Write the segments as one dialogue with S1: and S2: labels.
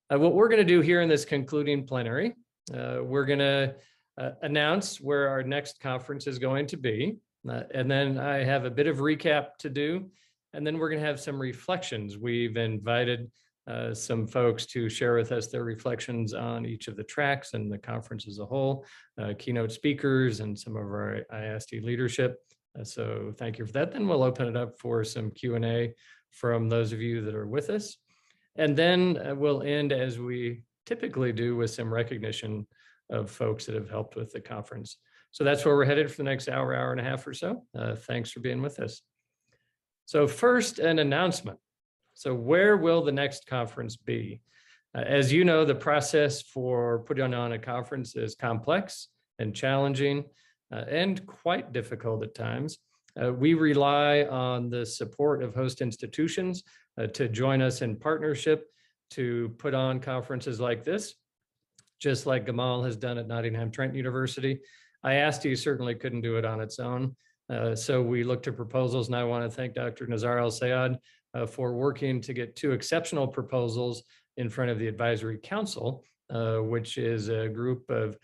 S1: What we're going to do here in this concluding plenary, we're going to announce where our next conference is going to be. And then I have a bit of recap to do. And then we're going to have some reflections. We've invited some folks to share with us their reflections on each of the tracks and the conference as a whole, keynote speakers and some of our IASD leadership. So thank you for that. Then we'll open it up for some Q&A from those of you that are with us. And then we'll end, as we typically do, with some recognition of folks that have helped with the conference. So that's where we're headed for the next hour, hour and a half or so. Thanks for being with us. So first, an announcement. So where will the next conference be? As you know, the process for putting on a conference is complex and challenging and quite difficult at times. We rely on the support of host institutions to join us in partnership to put on conferences like this, just like Gamal has done at Nottingham Trent University. IASD certainly couldn't do it on its own. So we looked to proposals, and I want to thank Dr. Nazar Al-Sayed for working to get 2 exceptional proposals in front of the Advisory Council, which is a group of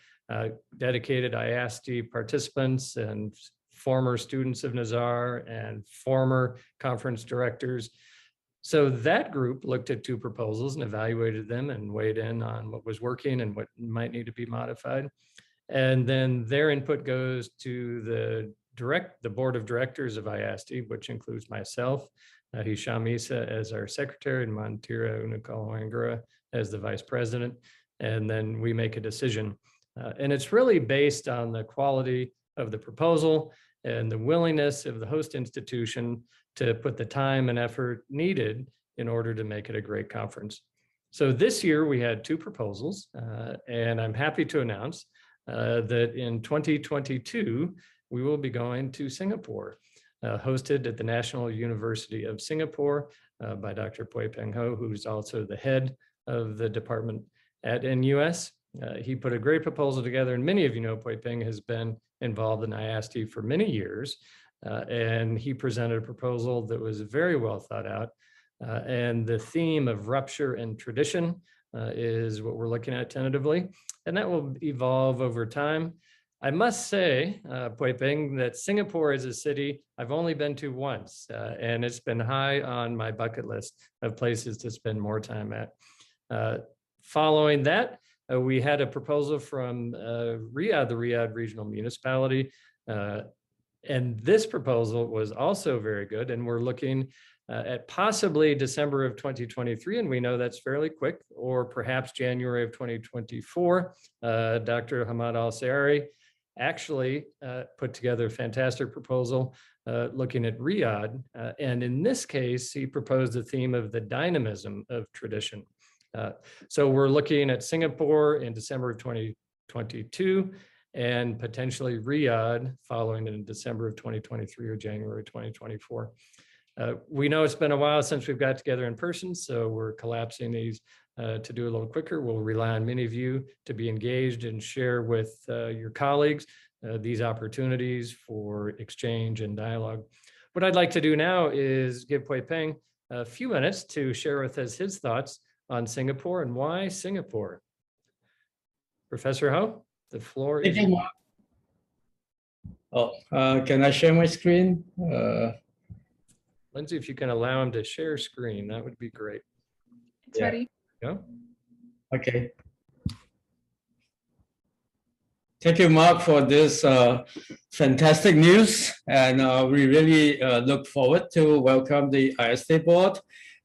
S1: dedicated IASD participants and former students of Nazar and former conference directors. So that group looked at 2 proposals and evaluated them and weighed in on what was working and what might need to be modified. And then their input goes to the board of directors of IASD, which includes myself, Hisham Isa as our secretary, and Mantira Unakawangura as the vice president. And then we make a decision. And it's really based on the quality of the proposal and the willingness of the host institution to put the time and effort needed in order to make it a great conference. So this year we had 2 proposals, and I'm happy to announce that in 2022, we will be going to Singapore, hosted at the National University of Singapore by Dr. Pui Peng Ho, who's also the head of the department at NUS. He put a great proposal together, and many of you know Pui Peng has been involved in IASD for many years, and he presented a proposal that was very well thought out. And the theme of rupture and tradition is what we're looking at tentatively, and that will evolve over time. I must say, Pui Peng, that Singapore is a city I've only been to once, and it's been high on my bucket list of places to spend more time at. Following that, we had a proposal from Riyadh, the Riyadh Regional Municipality, and this proposal was also very good, and we're looking at possibly December of 2023, and we know that's fairly quick, or perhaps January of 2024. Dr. Hamad Al-Sayari actually put together a fantastic proposal looking at Riyadh, and in this case, he proposed the theme of the dynamism of tradition. So we're looking at Singapore in December of 2022, and potentially Riyadh following in December of 2023 or January 2024. We know it's been a while since we've got together in person, so we're collapsing these to do a little quicker. We'll rely on many of you to be engaged and share with your colleagues these opportunities for exchange and dialogue. What I'd like to do now is give Pui Peng a few minutes to share with us his thoughts on Singapore and why Singapore. Professor Ho, the floor is yours.
S2: Can I share my screen?
S1: Lindsay, if you can allow him to share screen, that would be great.
S3: It's ready.
S1: Go.
S2: Okay. Thank you, Mark, for this fantastic news. And we really look forward to welcome the IASD board,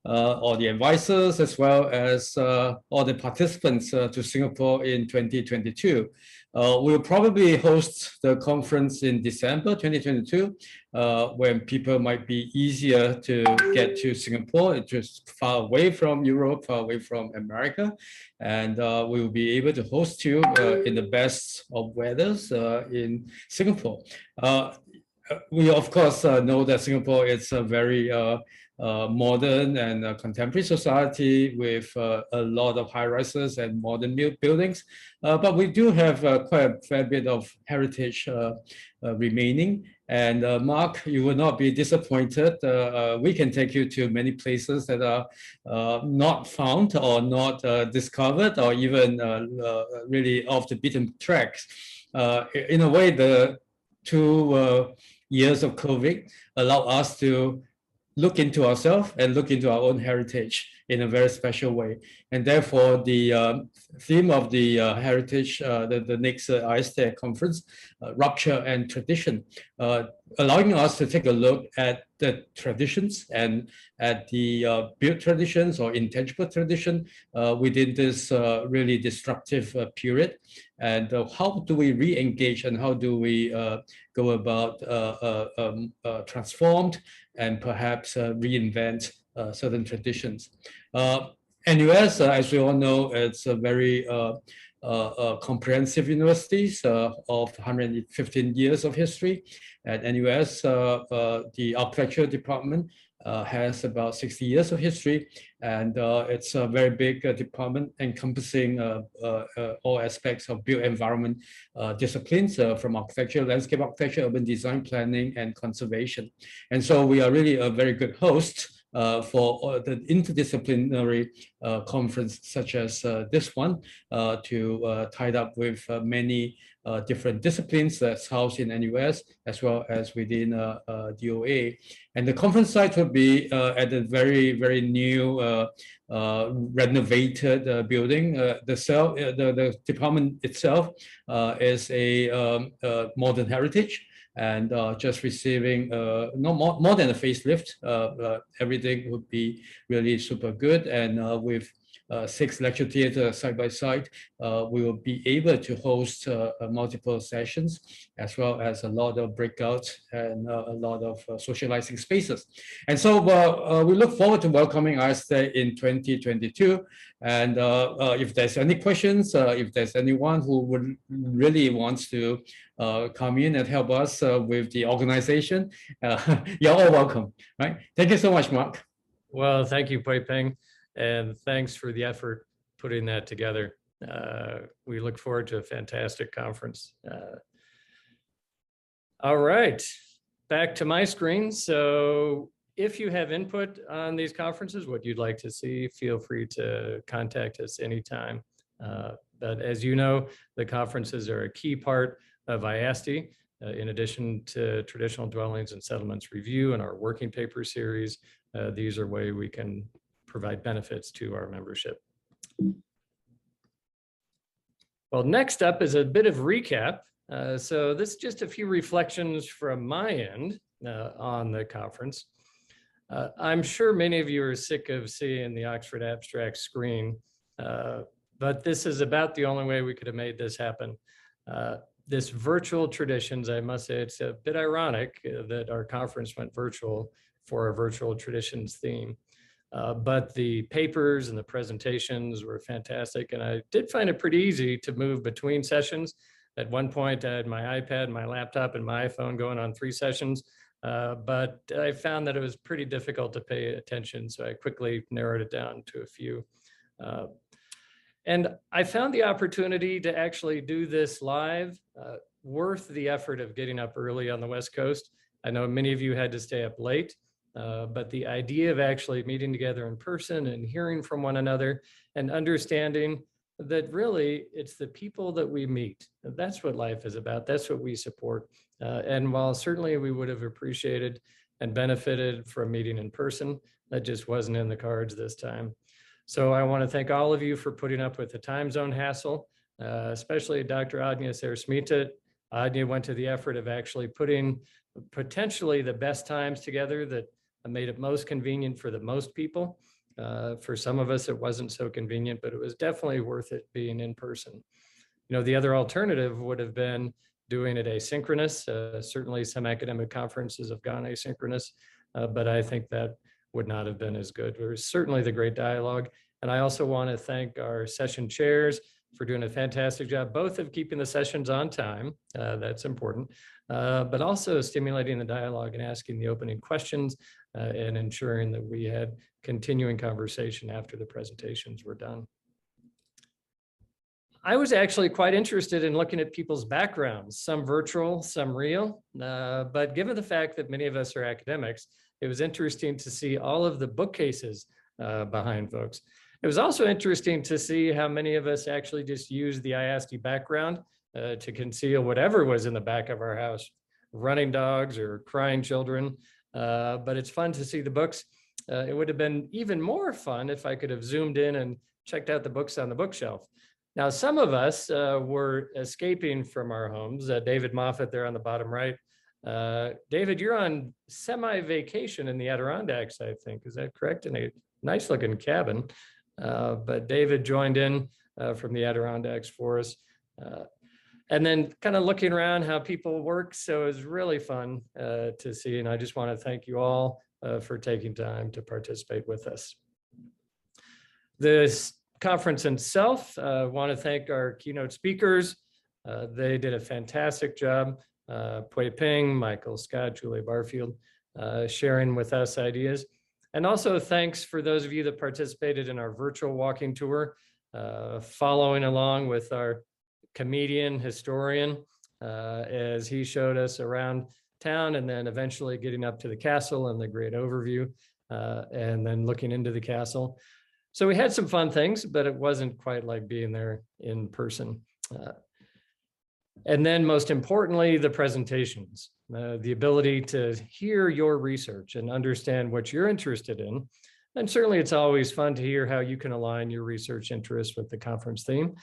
S2: all the advisors, as well as all the participants to Singapore in 2022. We'll probably host the conference in December 2022, when people might be easier to get to Singapore. It's just far away from Europe, far away from America. And we will be able to host you in the best of weathers in Singapore. We, of course, know that Singapore is a very modern and contemporary society with a lot of high-rises and modern buildings. But we do have quite a fair bit of heritage remaining. And Mark, you will not be disappointed. We can take you to many places that are not found or not discovered or even really off the beaten tracks. In a way, the 2 years of COVID allow us to look into ourselves and look into our own heritage in a very special way. And therefore, the theme of the heritage, the next ISTE conference, Rupture and Tradition, allowing us to take a look at the traditions and at the built traditions or intangible tradition within this really disruptive period. And how do we re-engage and how do we go about transformed and perhaps reinvent certain traditions. NUS, as we all know, it's a very comprehensive university of 115 years of history. At NUS, the architecture department has about 60 years of history, and it's a very big department encompassing all aspects of built environment disciplines from architecture, landscape architecture, urban design, planning, and conservation. And so we are really a very good host for the interdisciplinary conference such as this one to tie up with many different disciplines that's housed in NUS as well as within DOA. And the conference site will be at a very, very new renovated building. The department itself is a modern heritage and just receiving no more than a facelift. Everything would be really super good, and with 6 lecture theaters side by side, we will be able to host multiple sessions, as well as a lot of breakouts and a lot of socializing spaces. And so we look forward to welcoming ISTE in 2022. And if there's any questions, if there's anyone who would really wants to come in and help us with the organization, you're all welcome, right? Thank you so much, Mark.
S1: Well, thank you, Pui Ping. And thanks for the effort putting that together. We look forward to a fantastic conference. All right, back to my screen. So if you have input on these conferences, what you'd like to see, feel free to contact us anytime. But as you know, the conferences are a key part of IASTE. In addition to Traditional Dwellings and Settlements Review and our working paper series, these are ways we can provide benefits to our membership. Well, next up is a bit of recap. So this is just a few reflections from my end on the conference. I'm sure many of you are sick of seeing the Oxford Abstract screen, but this is about the only way we could have made this happen. This virtual traditions, I must say, it's a bit ironic that our conference went virtual for a virtual traditions theme. But the papers and the presentations were fantastic. And I did find it pretty easy to move between sessions. At one point, I had my iPad, my laptop, and my iPhone going on 3 sessions. But I found that it was pretty difficult to pay attention. So I quickly narrowed it down to a few. And I found the opportunity to actually do this live worth the effort of getting up early on the West Coast. I know many of you had to stay up late. But the idea of actually meeting together in person and hearing from one another and understanding that really it's the people that we meet. That's what life is about. That's what we support. And while certainly we would have appreciated and benefited from meeting in person, that just wasn't in the cards this time. So I want to thank all of you for putting up with the time zone hassle, especially Dr. Adnya Sarasmita. Adnya went to the effort of actually putting potentially the best times together that made it most convenient for the most people. For some of us, it wasn't so convenient, but it was definitely worth it being in person. You know, the other alternative would have been doing it asynchronous. Certainly some academic conferences have gone asynchronous, but I think that would not have been as good. There was certainly the great dialogue. And I also want to thank our session chairs for doing a fantastic job, both of keeping the sessions on time, that's important, but also stimulating the dialogue and asking the opening questions and ensuring that we had continuing conversation after the presentations were done. I was actually quite interested in looking at people's backgrounds, some virtual, some real. But given the fact that many of us are academics, it was interesting to see all of the bookcases behind folks. It was also interesting to see how many of us actually just use the IASTE background to conceal whatever was in the back of our house, running dogs or crying children. But it's fun to see the books. It would have been even more fun if I could have zoomed in and checked out the books on the bookshelf. Now, some of us were escaping from our homes. David Moffat there on the bottom right. David, you're on semi-vacation in the Adirondacks, I think. Is that correct? In a nice looking cabin. But David joined in from the Adirondacks for us. And then kind of looking around how people work. So it was really fun to see. And I just want to thank you all for taking time to participate with us. This conference itself, I want to thank our keynote speakers. They did a fantastic job. Pui Ping, Michael Scott, Julia Barfield, sharing with us ideas. And also thanks for those of you that participated in our virtual walking tour, following along with our comedian historian as he showed us around town and then eventually getting up to the castle and the great overview and then looking into the castle. So we had some fun things, but it wasn't quite like being there in person. And then most importantly, the presentations, the ability to hear your research and understand what you're interested in. And certainly it's always fun to hear how you can align your research interests with the conference theme.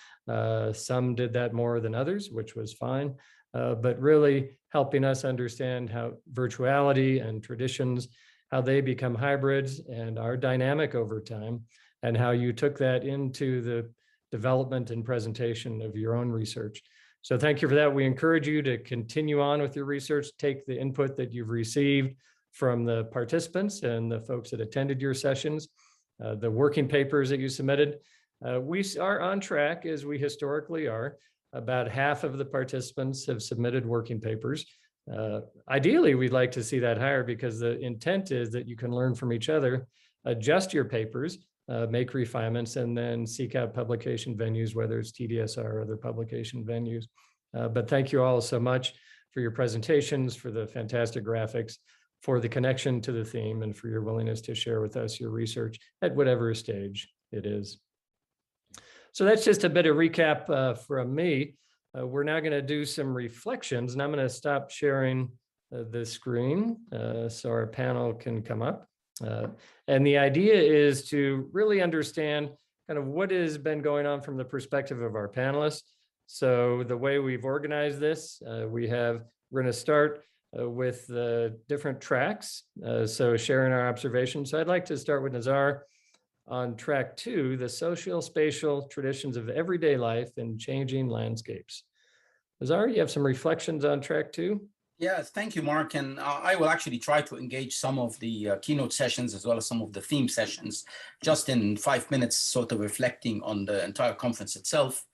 S1: Some did that more than others, which was fine, but really helping us understand how virtuality and traditions, how they become hybrids and are dynamic over time, and how you took that into the development and presentation of your own research. So thank you for that. We encourage you to continue on with your research, take the input that you've received from the participants and the folks that attended your sessions, the working papers that you submitted. We are on track, as we historically are. About half of the participants have submitted working papers. Ideally, we'd like to see that higher because the intent is that you can learn from each other, adjust your papers, make refinements, and then seek out publication venues, whether it's TDSR or other publication venues. But thank you all so much for your presentations, for the fantastic graphics, for the connection to the theme, and for your willingness to share with us your research at whatever stage it is. So that's just a bit of recap from me. We're now going to do some reflections, and I'm going to stop sharing the screen so our panel can come up. And the idea is to really understand kind of what has been going on from the perspective of our panelists. So the way we've organized this, we're going to start with the different tracks. So sharing our observations. So I'd like to start with Nizar on track 2, the social spatial traditions of everyday life in changing landscapes. Nizar, you have some reflections on track 2?
S3: Yes, thank you, Mark. And I will actually try to engage some of the keynote sessions as well as some of the theme sessions, just in 5 minutes, sort of reflecting on the entire conference itself.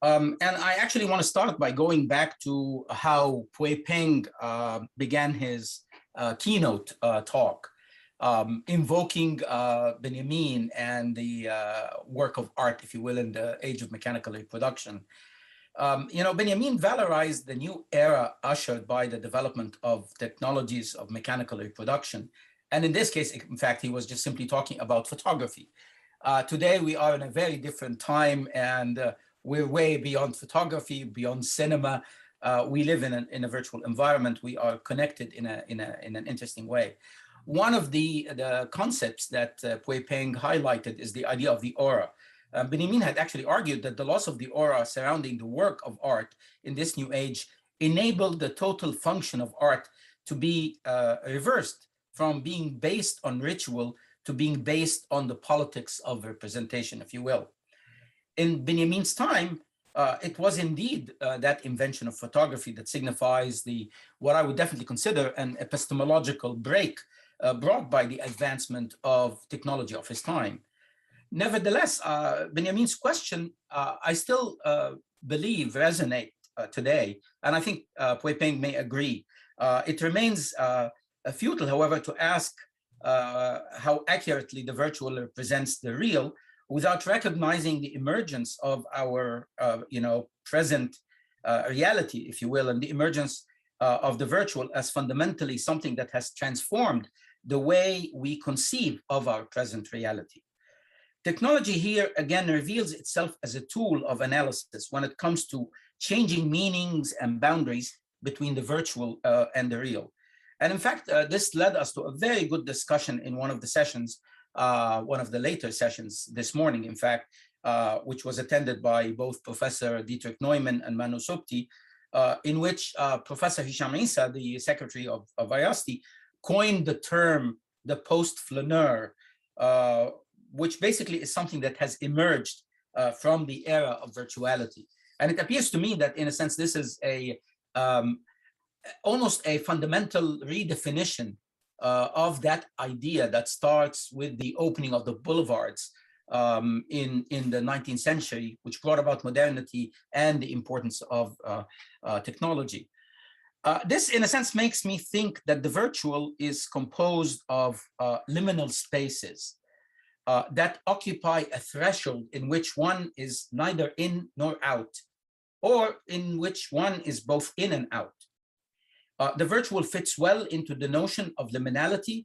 S3: And I actually want to start by going back to how Pui Ping began his keynote talk, invoking Benjamin and the work of art, if you will, in the age of mechanical reproduction. Benjamin valorized the new era ushered by the development of technologies of mechanical reproduction. And in this case, in fact, he was just simply talking about photography. Today, we are in a very different time, and we're way beyond photography, beyond cinema. We live in a virtual environment. We are connected in an interesting way. One of the concepts that Pui Ping highlighted is the idea of the aura. Benjamin had actually argued that the loss of the aura surrounding the work of art in this new age enabled the total function of art to be reversed from being based on ritual to being based on the politics of representation, if you will. In Benjamin's time, it was indeed that invention of photography that signifies what I would definitely consider an epistemological break brought by the advancement of technology of his time. Nevertheless, Benjamin's question, I still believe resonate today, and I think Pui Ping may agree. It remains futile, however, to ask how accurately the virtual represents the real without recognizing the emergence of our, present reality, if you will, and the emergence of the virtual as fundamentally something that has transformed the way we conceive of our present reality. Technology here, again, reveals itself as a tool of analysis when it comes to changing meanings and boundaries between the virtual and the real. And in fact, this led us to a very good discussion in one of the sessions, one of the later sessions this morning, in fact, which was attended by both Professor Dietrich Neumann and Manu Subti, in which Professor Hisham Isa, the secretary of IASTI, coined the term the post-flaneur, which basically is something that has emerged from the era of virtuality. And it appears to me that, in a sense, this is almost a fundamental redefinition of that idea that starts with the opening of the boulevards in the 19th century, which brought about modernity and the importance of technology. This, in a sense, makes me think that the virtual is composed of liminal spaces that occupy a threshold in which one is neither in nor out, or in which one is both in and out. The virtual fits well into the notion of liminality,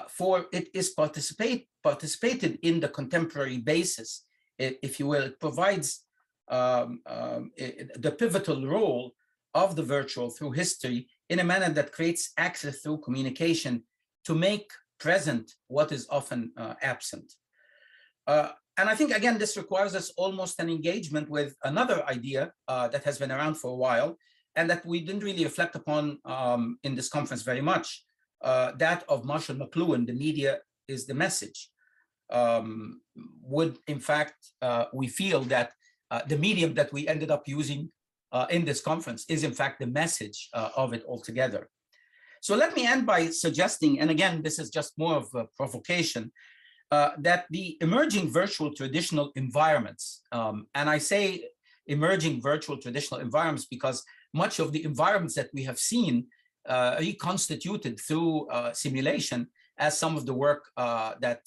S3: for it is participated in the contemporary basis, if you will. It provides the pivotal role of the virtual through history in a manner that creates access through communication to make present what is often absent. And I think, again, this requires us almost an engagement with another idea that has been around for a while, and that we didn't really reflect upon in this conference very much, that of Marshall McLuhan, the media is the message. Would, in fact, we feel that the medium that we ended up using in this conference is, in fact, the message of it altogether. So let me end by suggesting, and again, this is just more of a provocation, that the emerging virtual traditional environments, and I say emerging virtual traditional environments because much of the environments that we have seen reconstituted through simulation, as some of the work that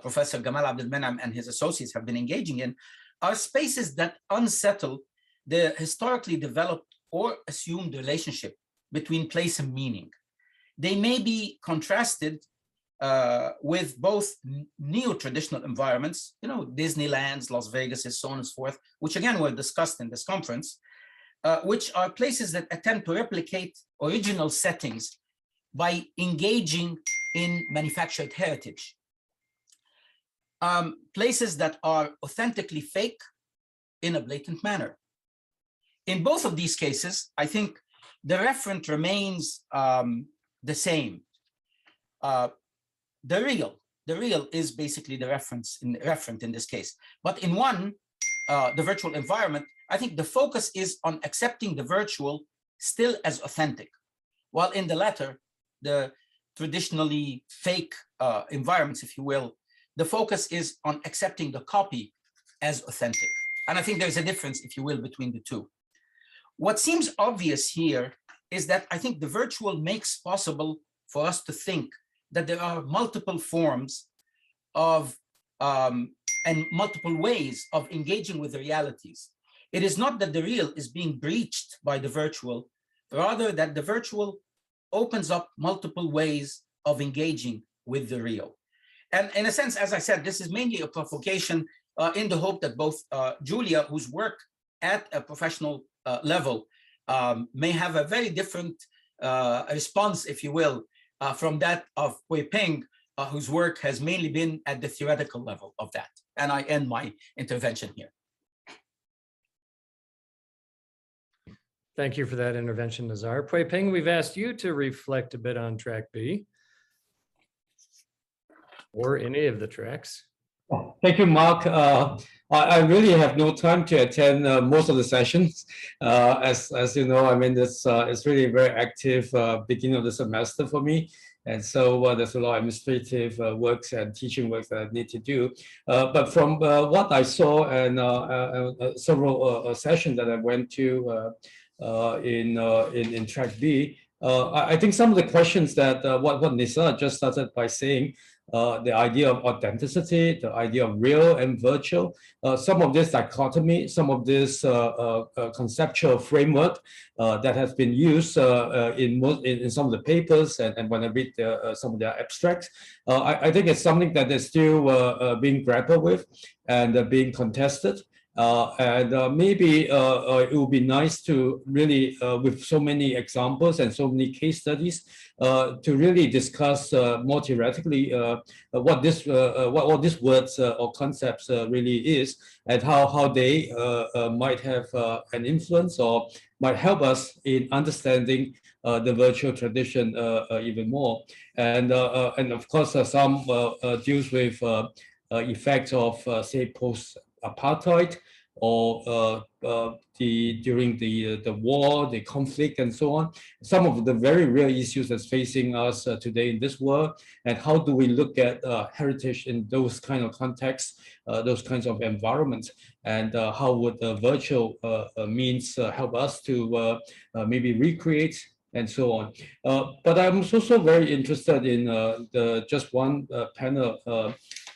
S3: Professor Gamal Abdel Menam and his associates have been engaging in, are spaces that unsettle the historically developed or assumed relationship between place and meaning. They may be contrasted with both neo-traditional environments, Disneylands, Las Vegas, so on and so forth, which again were discussed in this conference, which are places that attempt to replicate original settings by engaging in manufactured heritage. Places that are authentically fake in a blatant manner. In both of these cases, I think the referent remains the same. The real is basically the referent in this case. But in one, the virtual environment, I think the focus is on accepting the virtual still as authentic, while in the latter, the traditionally fake environments, if you will, the focus is on accepting the copy as authentic. And I think there's a difference, if you will, between the two. What seems obvious here is that I think the virtual makes possible for us to think that there are multiple forms of and multiple ways of engaging with the realities. It is not that the real is being breached by the virtual, rather that the virtual opens up multiple ways of engaging with the real. And in a sense, as I said, this is mainly a provocation in the hope that both Julia, whose work at a professional level may have a very different response, if you will, from that of Hui Peng, whose work has mainly been at the theoretical level of that. And I end my intervention here.
S1: Thank you for that intervention, Nazar. Hui Peng, we've asked you to reflect a bit on track B, or any of the tracks.
S2: Thank you, Mark. I really have no time to attend most of the sessions. As you know, I mean, it's really very active beginning of the semester for me. And so there's a lot of administrative works and teaching work that I need to do. But from what I saw and several sessions that I went to in track B, I think some of the questions that what Nisa just started by saying the idea of authenticity, the idea of real and virtual, some of this dichotomy, some of this conceptual framework that has been used in some of the papers and when I read some of their abstracts, I think it's something that is still being grappled with and being contested. Maybe it would be nice to really, with so many examples and so many case studies, to really discuss more theoretically what these words or concepts really is, and how they might have an influence or might help us in understanding the virtual tradition even more. And of course, some deals with effects of say post-apartheid or during the war, the conflict, and so on. Some of the very real issues that's facing us today in this world, and how do we look at heritage in those kind of contexts, those kinds of environments, and how would virtual means help us to maybe recreate and so on. But I'm also very interested in the just one panel,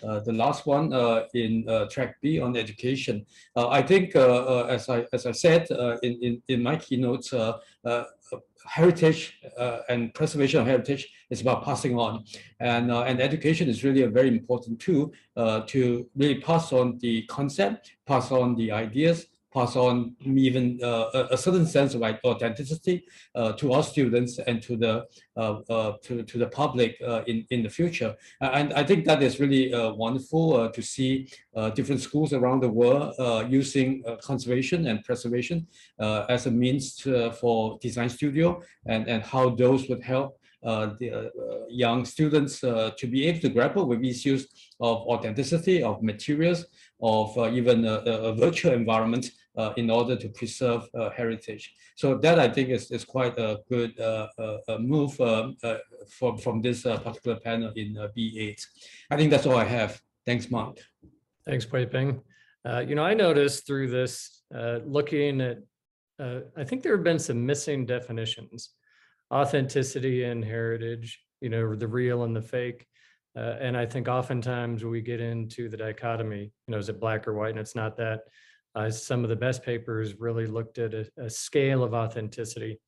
S2: the last one in track B on education. I think, as I said in my keynotes, heritage and preservation of heritage is about passing on, and education is really a very important tool to really pass on the concept, pass on the ideas, pass on even a certain sense of authenticity to our students and to the public in the future. And I think that is really wonderful to see different schools around the world using conservation and preservation as a means for design studio, and how those would help the young students to be able to grapple with issues of authenticity, of materials, of even a virtual environment in order to preserve heritage. So that, I think, is quite a good move from this particular panel in B8. I think that's all I have. Thanks, Mark.
S1: Thanks, Pui Ping. I noticed through this, looking at, I think there have been some missing definitions: authenticity and heritage, the real and the fake. And I think oftentimes we get into the dichotomy, is it black or white? And it's not that. Some of the best papers really looked at a scale of authenticity.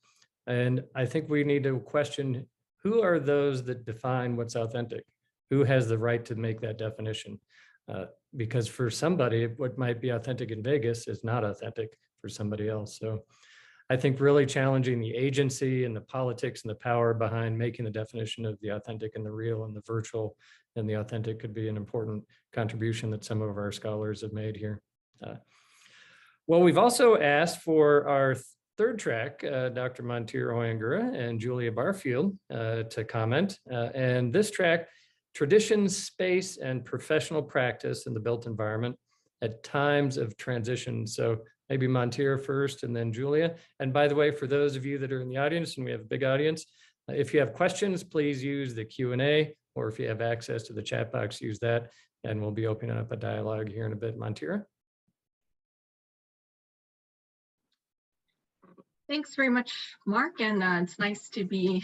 S1: And I think we need to question, who are those that define what's authentic? Who has the right to make that definition? Because for somebody, what might be authentic in Vegas is not authentic for somebody else. So I think really challenging the agency and the politics and the power behind making the definition of the authentic and the real and the virtual and the authentic could be an important contribution that some of our scholars have made here. Well, we've also asked for our third track, Dr. Monteiro Hoyangura and Julia Barfield to comment. And this track, Traditions, Space, and Professional Practice in the Built Environment at Times of Transition. So maybe Monteiro first and then Julia. And by the way, for those of you that are in the audience, and we have a big audience, if you have questions, please use the Q&A, or if you have access to the chat box, use that, and we'll be opening up a dialogue here in a bit. Monteiro.
S4: Thanks very much, Mark, and it's nice to be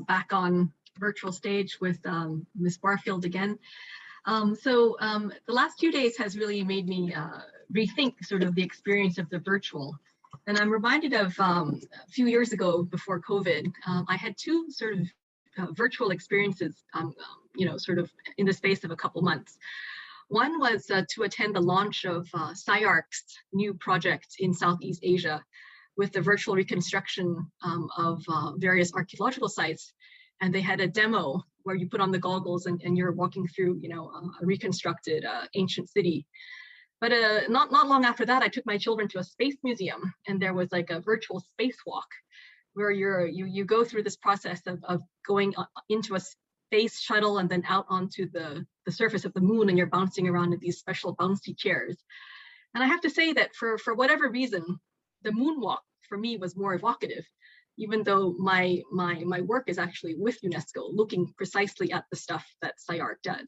S4: back on virtual stage with Ms. Barfield again. The last 2 days has really made me rethink sort of the experience of the virtual. And I'm reminded of a few years ago, before COVID, I had two sort of virtual experiences, sort of in the space of a couple months. One was to attend the launch of SCI-Arc's new project in Southeast Asia, with the virtual reconstruction of various archaeological sites. And they had a demo where you put on the goggles and you're walking through, a reconstructed ancient city. But not long after that, I took my children to a space museum, and there was like a virtual spacewalk where you go through this process of going into a space shuttle and then out onto the surface of the moon, and you're bouncing around in these special bouncy chairs. And I have to say that for whatever reason, the moonwalk for me was more evocative, even though my work is actually with UNESCO, looking precisely at the stuff that SCI-Arc does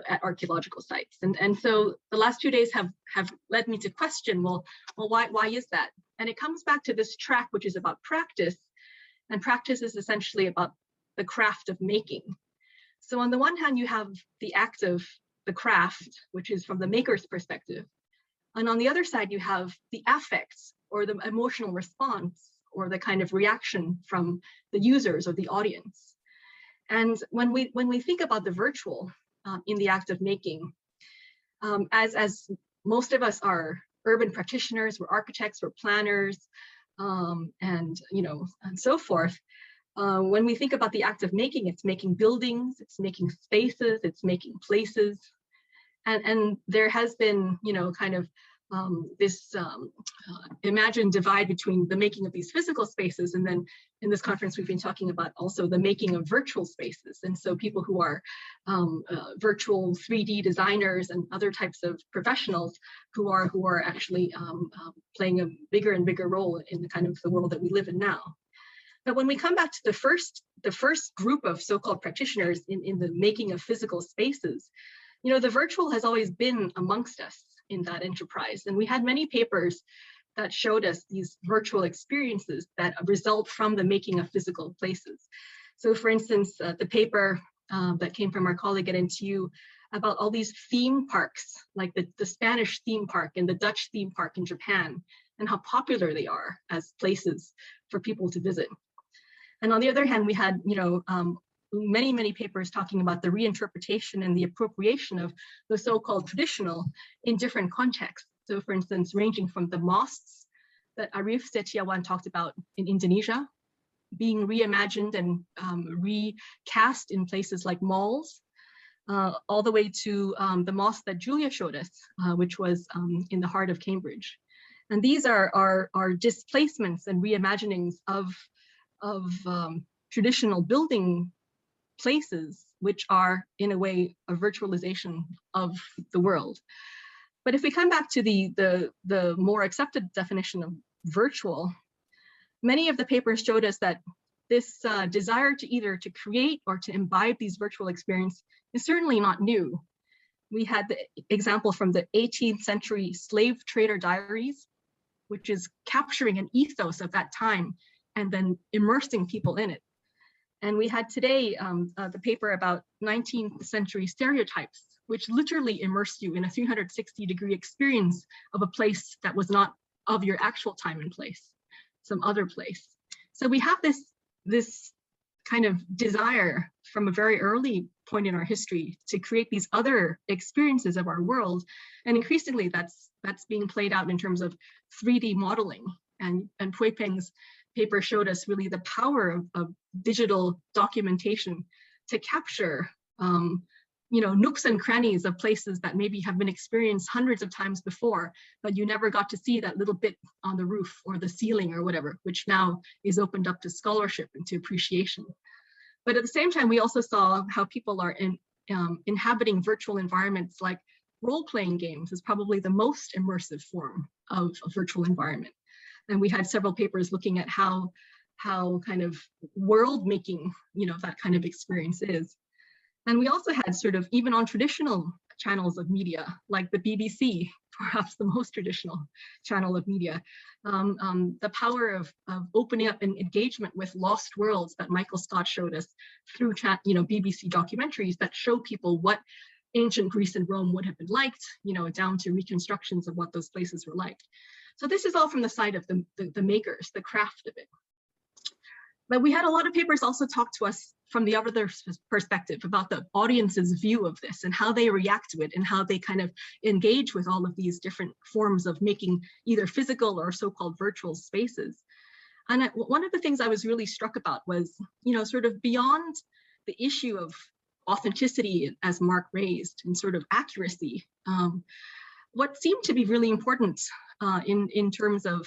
S4: at archaeological sites. And so the last 2 days have led me to question, well, why is that? And it comes back to this track, which is about practice, and practice is essentially about the craft of making. So on the one hand, you have the act of the craft, which is from the maker's perspective. And on the other side, you have the affects or the emotional response or the kind of reaction from the users or the audience. And when we think about the virtual in the act of making, as most of us are urban practitioners, we're architects, we're planners, and so forth. When we think about the act of making, it's making buildings, it's making spaces, it's making places, and there has been kind of this imagined divide between the making of these physical spaces, and then in this conference we've been talking about also the making of virtual spaces. And so people who are virtual 3D designers and other types of professionals who are actually playing a bigger and bigger role in the kind of the world that we live in now. But when we come back to the first group of so-called practitioners in the making of physical spaces, the virtual has always been amongst us in that enterprise. And we had many papers that showed us these virtual experiences that result from the making of physical places. So for instance, the paper that came from our colleague at NTU about all these theme parks, like the Spanish theme park and the Dutch theme park in Japan, and how popular they are as places for people to visit. And on the other hand, we had, many papers talking about the reinterpretation and the appropriation of the so-called traditional in different contexts. So for instance, ranging from the mosques that Arif Setiawan talked about in Indonesia, being reimagined and recast in places like malls, all the way to the mosque that Julia showed us, which was in the heart of Cambridge. And these are displacements and reimaginings of traditional building places, which are in a way a virtualization of the world. But if we come back to the more accepted definition of virtual, many of the papers showed us that this desire to either to create or to imbibe these virtual experiences is certainly not new. We had the example from the 18th century slave trader diaries, which is capturing an ethos of that time and then immersing people in it. And we had today the paper about 19th century stereotypes, which literally immerse you in a 360-degree experience of a place that was not of your actual time and place, some other place. So we have this kind of desire from a very early point in our history to create these other experiences of our world. And increasingly that's being played out in terms of 3D modeling. And Pui Peng's paper showed us really the power of digital documentation to capture nooks and crannies of places that maybe have been experienced hundreds of times before, but you never got to see that little bit on the roof or the ceiling or whatever, which now is opened up to scholarship and to appreciation. But at the same time, we also saw how people are inhabiting virtual environments, like role-playing games is probably the most immersive form of a virtual environment. And we had several papers looking at how kind of world making, that kind of experience is. And we also had sort of, even on traditional channels of media, like the BBC, perhaps the most traditional channel of media, the power of opening up an engagement with lost worlds that Michael Scott showed us through BBC documentaries that show people what ancient Greece and Rome would have been like, down to reconstructions of what those places were like. So this is all from the side of the makers, the craft of it. But we had a lot of papers also talk to us from the other perspective about the audience's view of this and how they react to it and how they kind of engage with all of these different forms of making either physical or so-called virtual spaces. And one of the things I was really struck about was, sort of beyond the issue of authenticity, as Mark raised, and sort of accuracy, what seemed to be really important in terms of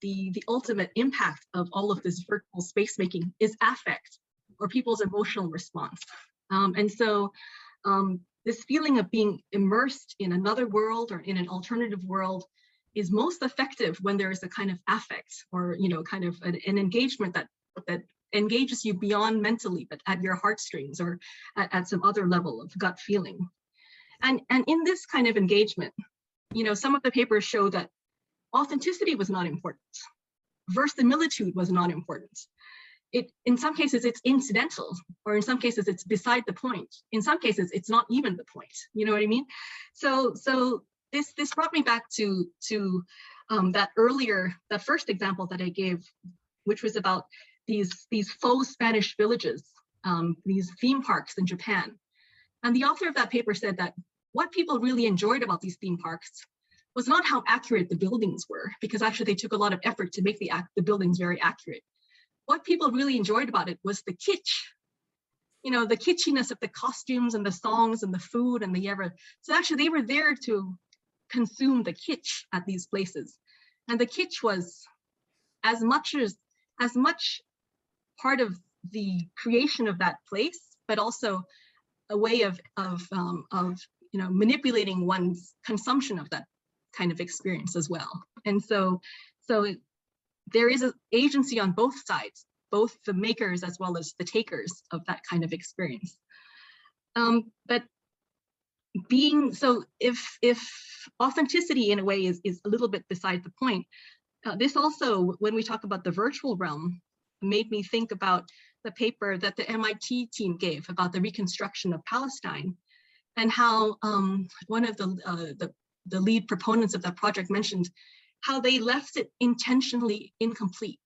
S4: the ultimate impact of all of this virtual space making is affect, or people's emotional response. And so this feeling of being immersed in another world or in an alternative world is most effective when there is a kind of affect, or kind of an engagement that engages you beyond mentally, but at your heartstrings or at some other level of gut feeling. And in this kind of engagement, some of the papers show that authenticity was not important. Verisimilitude was not important. in some cases it's incidental, or in some cases it's beside the point. In some cases it's not even the point. You know what I mean? So this brought me back to that first example that I gave, which was about these faux Spanish villages, these theme parks in Japan. And the author of that paper said that what people really enjoyed about these theme parks was not how accurate the buildings were, because actually they took a lot of effort to make the buildings very accurate. What people really enjoyed about it was the kitsch, the kitschiness of the costumes and the songs and the food and so actually they were there to consume the kitsch at these places. And the kitsch was as much part of the creation of that place, but also a way of manipulating one's consumption of that kind of experience as well. And so there is an agency on both sides, both the makers as well as the takers of that kind of experience. But if authenticity in a way is a little bit beside the point, this also, when we talk about the virtual realm, made me think about the paper that the MIT team gave about the reconstruction of Palestine, and how one of the lead proponents of that project mentioned how they left it intentionally incomplete.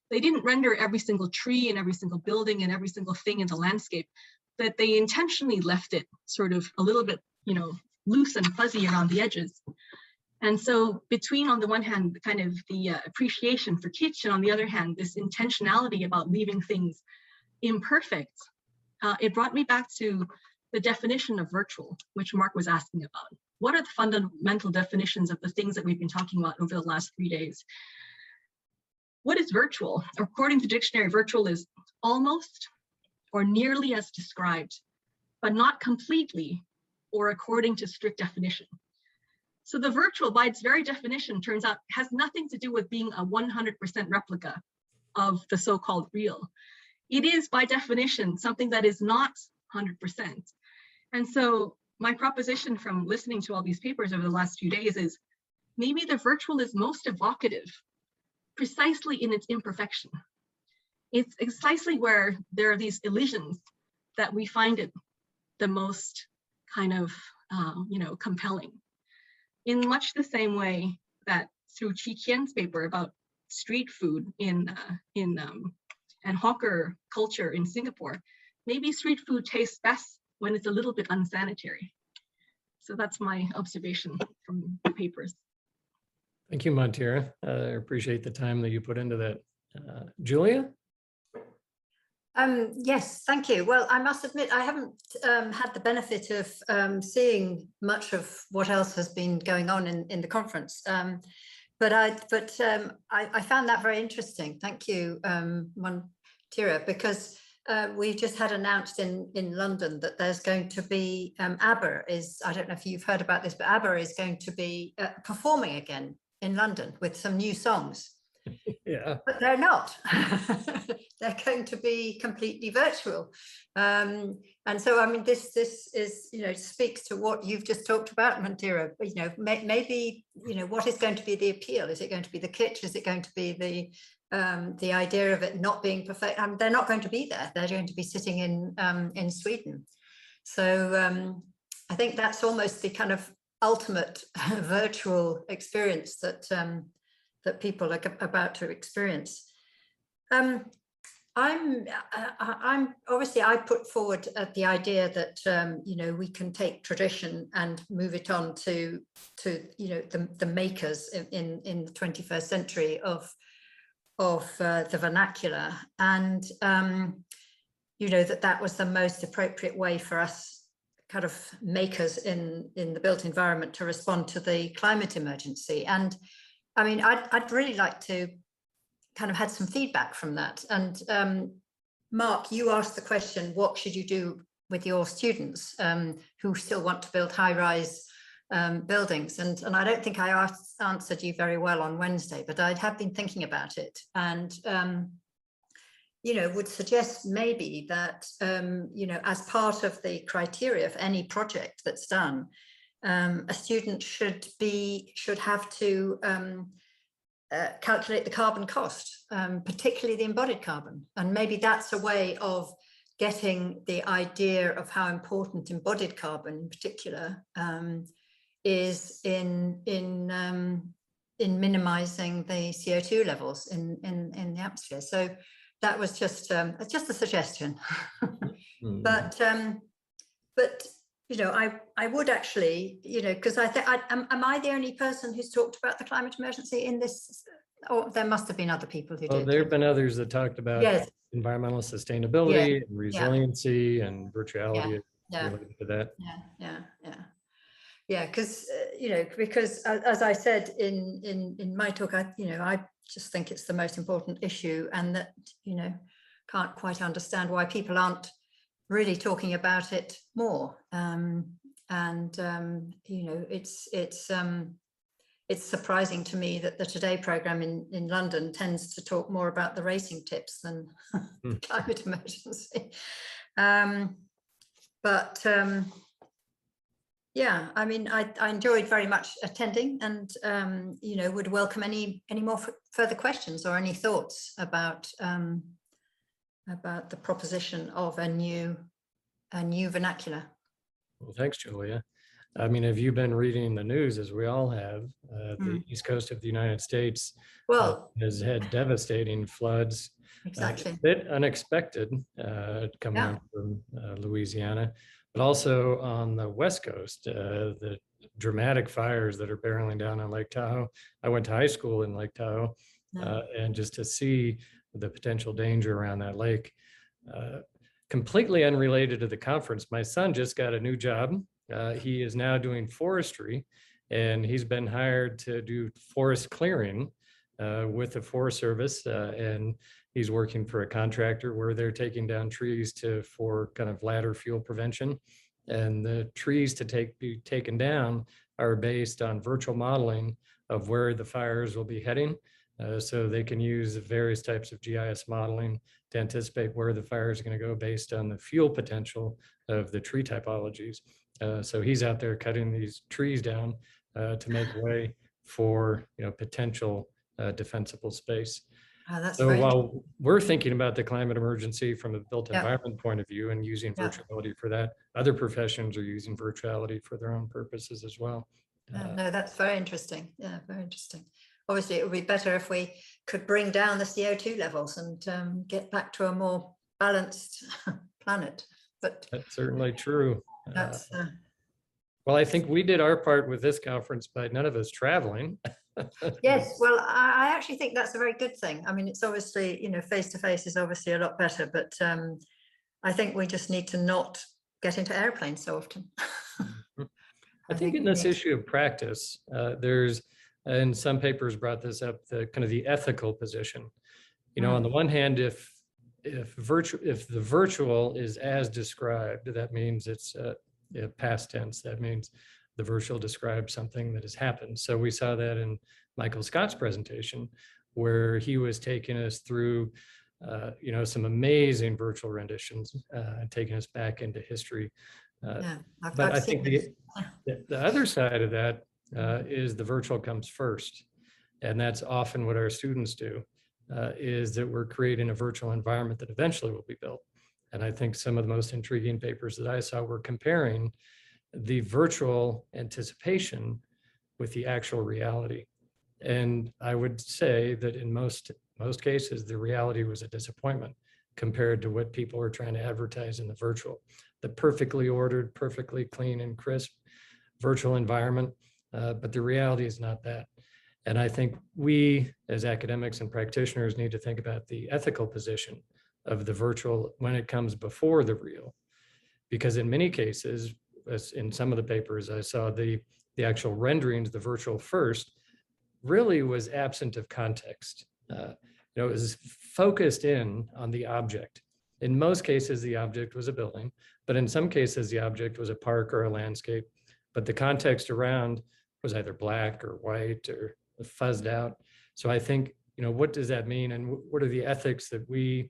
S4: They didn't render every single tree and every single building and every single thing in the landscape, but they intentionally left it sort of a little bit, loose and fuzzy around the edges. And so between, on the one hand, kind of the appreciation for kitsch, and on the other hand, this intentionality about leaving things imperfect, it brought me back to the definition of virtual, which Mark was asking about. What are the fundamental definitions of the things that we've been talking about over the last 3 days? What is virtual? According to the dictionary, virtual is almost or nearly as described, but not completely or according to strict definition. So the virtual, by its very definition, turns out has nothing to do with being a 100% replica of the so-called real. It is, by definition, something that is not 100%. And so my proposition from listening to all these papers over the last few days is maybe the virtual is most evocative precisely in its imperfection. It's precisely where there are these elisions that we find it the most kind of, compelling. In much the same way that through Chi Qian's paper about street food and hawker culture in Singapore, maybe street food tastes best when it's a little bit unsanitary. So that's my observation from the papers.
S1: Thank you, Montira. I appreciate the time that you put into that. Julia?
S5: Yes, thank you. Well, I must admit, I haven't had the benefit of seeing much of what else has been going on in the conference. But I found that very interesting. Thank you, Montira, because we just had announced in London that there's going to be, ABBA is, I don't know if you've heard about this, but ABBA is going to be performing again in London with some new songs.
S1: Yeah.
S5: But they're not. They're going to be completely virtual. And so, I mean, this is, speaks to what you've just talked about, Montira. Maybe, what is going to be the appeal? Is it going to be the kitsch? Is it going to be the idea of it not being perfect? They're not going to be there. They're going to be sitting in Sweden. So I think that's almost the kind of ultimate virtual experience that that people are about to experience. I'm obviously, I put forward the idea that we can take tradition and move it on to the makers in the 21st century of the vernacular, and that was the most appropriate way for us kind of makers in the built environment to respond to the climate emergency. And I mean, I'd really like to kind of had some feedback from that. And Mark, you asked the question, what should you do with your students who still want to build high-rise buildings? And I don't think I answered you very well on Wednesday, but I have been thinking about it, and would suggest maybe that as part of the criteria of any project that's done, a student should have to calculate the carbon cost, particularly the embodied carbon. And maybe that's a way of getting the idea of how important embodied carbon in particular is in minimizing the CO2 levels in the atmosphere. So that was just a suggestion. But you know, I would actually, you know, because I think, am I the only person who's talked about the climate emergency in this? Or there must have been other people who
S1: Well,
S5: did.
S1: there have been others that talked about
S5: Yes.
S1: environmental sustainability, and resiliency, and virtuality
S5: Yeah.
S1: related to that.
S5: Yeah, because you know, because as I said in my talk, I just think it's the most important issue, and that, you know, can't quite understand why people aren't really talking about it more. You know, it's surprising to me that the Today programme in London tends to talk more about the racing tips than the climate emergency. Yeah, I mean, I enjoyed very much attending, and you know, would welcome any more further questions or any thoughts about the proposition of a new vernacular.
S1: Well, thanks, Julia. I mean, have you been reading the news, as we all have? The East Coast of the United States has had devastating floods.
S5: Exactly.
S1: A bit unexpected coming up from Louisiana, but also on the West Coast, the dramatic fires that are barreling down on Lake Tahoe. I went to high school in Lake Tahoe, and just to see the potential danger around that lake. Completely unrelated to the conference, my son just got a new job. He is now doing forestry, and he's been hired to do forest clearing with the Forest Service, and he's working for a contractor where they're taking down trees for kind of ladder fuel prevention. And the trees to be taken down are based on virtual modeling of where the fires will be heading. So they can use various types of GIS modeling to anticipate where the fire is going to go based on the fuel potential of the tree typologies. So he's out there cutting these trees down to make way for, you know, potential defensible space. So while we're thinking about the climate emergency from a built environment point of view and using virtuality for that, other professions are using virtuality for their own purposes as well.
S5: No, that's very interesting. Yeah, very interesting. Obviously, it would be better if we could bring down the CO2 levels and get back to a more balanced planet. But
S1: that's certainly true.
S5: That's,
S1: well, I think we did our part with this conference by none of us traveling.
S5: Yes, well, I actually think that's a very good thing. I mean, it's obviously, you know, face-to-face is obviously a lot better, but I think we just need to not get into airplanes so often.
S1: I think in this issue of practice, there's, and some papers brought this up, the kind of the ethical position. You know, on the one hand, if the virtual is as described, that means it's past tense. That means the virtual describes something that has happened. So we saw that in Michael Scott's presentation, where he was taking us through, you know, some amazing virtual renditions, taking us back into history. But I think the other side of that is the virtual comes first. And that's often what our students do, is that we're creating a virtual environment that eventually will be built. And I think some of the most intriguing papers that I saw were comparing the virtual anticipation with the actual reality. And I would say that in most cases, the reality was a disappointment compared to what people were trying to advertise in the virtual. The perfectly ordered, perfectly clean and crisp virtual environment, but the reality is not that. And I think we as academics and practitioners need to think about the ethical position of the virtual when it comes before the real. Because in many cases, as in some of the papers I saw, the actual renderings, the virtual first, really was absent of context. You know, it was focused in on the object. In most cases, the object was a building, but in some cases, the object was a park or a landscape, but the context around was either black or white or fuzzed out. So I think, you know, what does that mean? And what are the ethics that we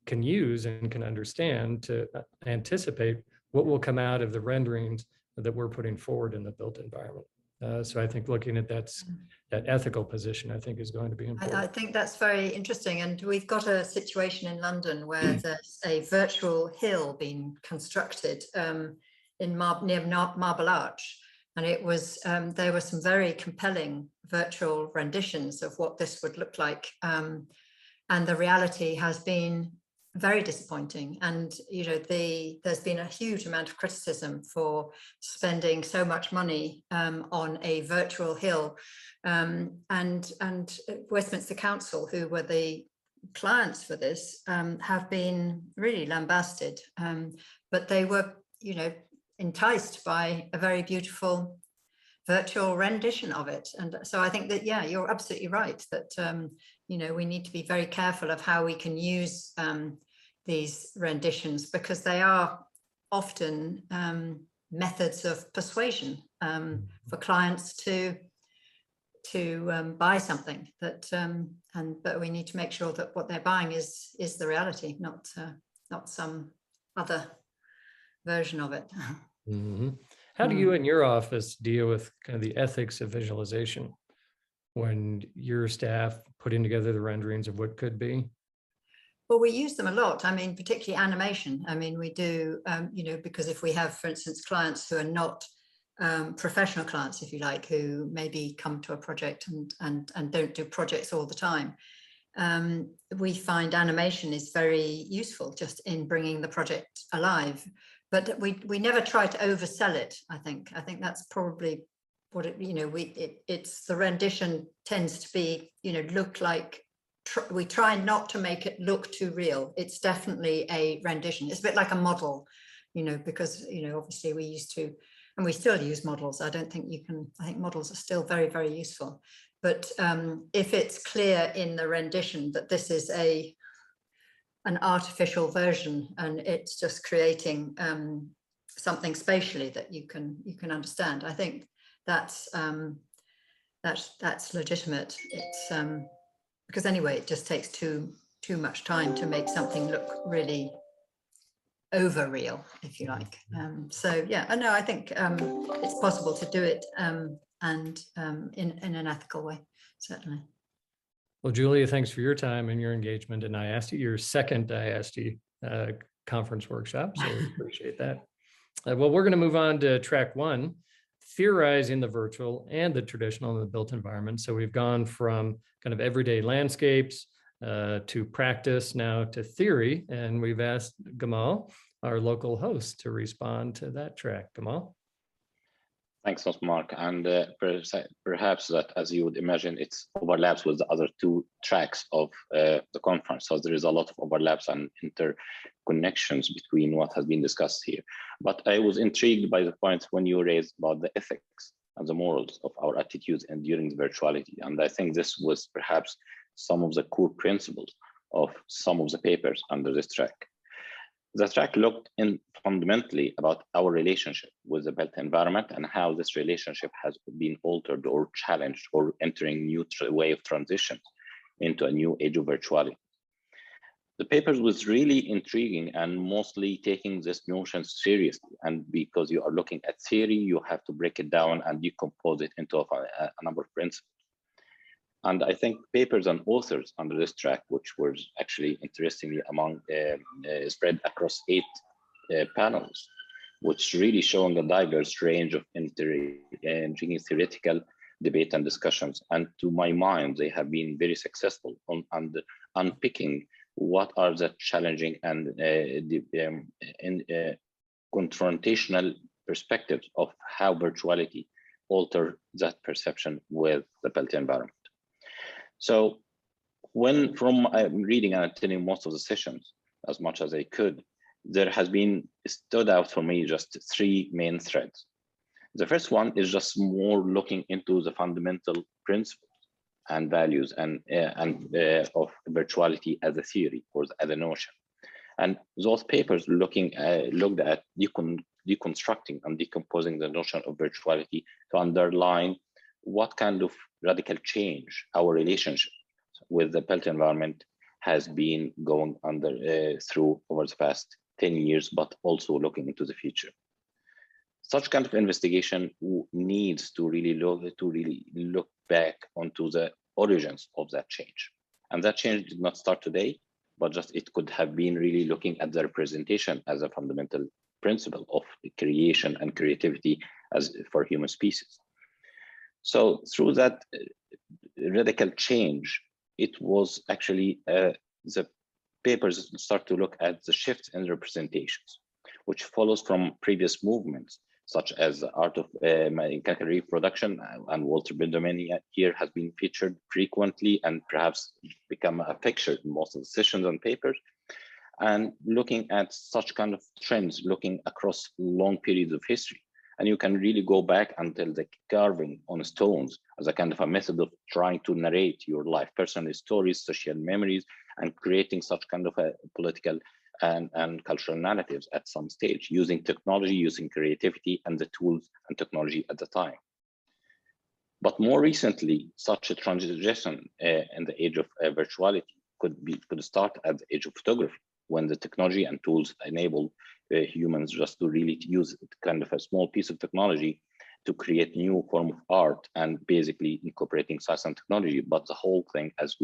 S1: can use and can understand to anticipate what will come out of the renderings that we're putting forward in the built environment? So I think looking at that ethical position, I think is going to be
S5: I
S1: important.
S5: think that's very interesting. And we've got a situation in London where there's a virtual hill being constructed near Marble Arch. And it was, there were some very compelling virtual renditions of what this would look like. And the reality has been very disappointing. And, you know, there's been a huge amount of criticism for spending so much money on a virtual hill. And Westminster Council, who were the clients for this, have been really lambasted. But they were, you know, enticed by a very beautiful virtual rendition of it. And so I think that, yeah, you're absolutely right that, you know, we need to be very careful of how we can use these renditions, because they are often methods of persuasion for clients to buy something that, but we need to make sure that what they're buying is the reality, not some other version of it.
S1: Mm-hmm. How do you in your office deal with kind of the ethics of visualization when your staff putting together the renderings of what could be?
S5: Well, we use them a lot. I mean, particularly animation. I mean, we do, you know, because if we have, for instance, clients who are not professional clients, if you like, who maybe come to a project and don't do projects all the time, we find animation is very useful just in bringing the project alive. But we never try to oversell it. I think that's probably what it, you know, it's the rendition tends to be, you know, look like, we try not to make it look too real. It's definitely a rendition. It's a bit like a model, you know, because, you know, obviously we used to, and we still use models. I don't think you can, I think models are still very, very useful. But if it's clear in the rendition that this is an artificial version and it's just creating something spatially that you can understand, I think that's legitimate. It's because anyway, it just takes too much time to make something look really over real, if you like. So yeah, I know, I think it's possible to do it and in an ethical way, certainly.
S1: Well, Julia, thanks for your time and your engagement in IASTE, your second IASTE conference workshop, so we appreciate that. Well, we're going to move on to track one, theorizing the virtual and the traditional and the built environment. So we've gone from kind of everyday landscapes to practice, now to theory, and we've asked Gamal, our local host, to respond to that track. Gamal?
S6: Thanks, Mark. And perhaps that, as you would imagine, it overlaps with the other two tracks of the conference. So there is a lot of overlaps and interconnections between what has been discussed here. But I was intrigued by the point when you raised about the ethics and the morals of our attitudes and during the virtuality. And I think this was perhaps some of the core principles of some of the papers under this track. The track looked in fundamentally about our relationship with the built environment and how this relationship has been altered or challenged or entering new way of transition into a new age of virtuality. The papers was really intriguing and mostly taking this notion seriously. And because you are looking at theory, you have to break it down and decompose it into a number of principles. And I think papers and authors under this track, which was actually interestingly among spread across 8 panels, which really showing a diverse range of intriguing theoretical debate and discussions. And to my mind, they have been very successful on unpicking what are the challenging and confrontational perspectives of how virtuality alter that perception with the built environment. So from reading and attending most of the sessions as much as I could, there has been stood out for me just 3 main threads. The first one is just more looking into the fundamental principles and values and of virtuality as a theory or as a notion. And those papers looked at deconstructing and decomposing the notion of virtuality to underline what kind of radical change our relationship with the built environment has been going through over the past 10 years, but also looking into the future. Such kind of investigation needs to really look back onto the origins of that change. And that change did not start today, but just it could have been really looking at the representation as a fundamental principle of creation and creativity as for human species. So through that radical change, it was actually the papers start to look at the shifts in representations, which follows from previous movements, such as the art of mechanical reproduction, and Walter Benjamin here has been featured frequently and perhaps become a picture in most of the sessions and papers. And looking at such kind of trends, looking across long periods of history. And you can really go back until the carving on stones as a kind of a method of trying to narrate your life, personal stories, social memories, and creating such kind of a political and cultural narratives at some stage, using technology, using creativity and the tools and technology at the time. But more recently, such a transition in the age of virtuality could start at the age of photography, when the technology and tools enable humans just to really use kind of a small piece of technology to create new form of art and basically incorporating science and technology. But the whole thing, as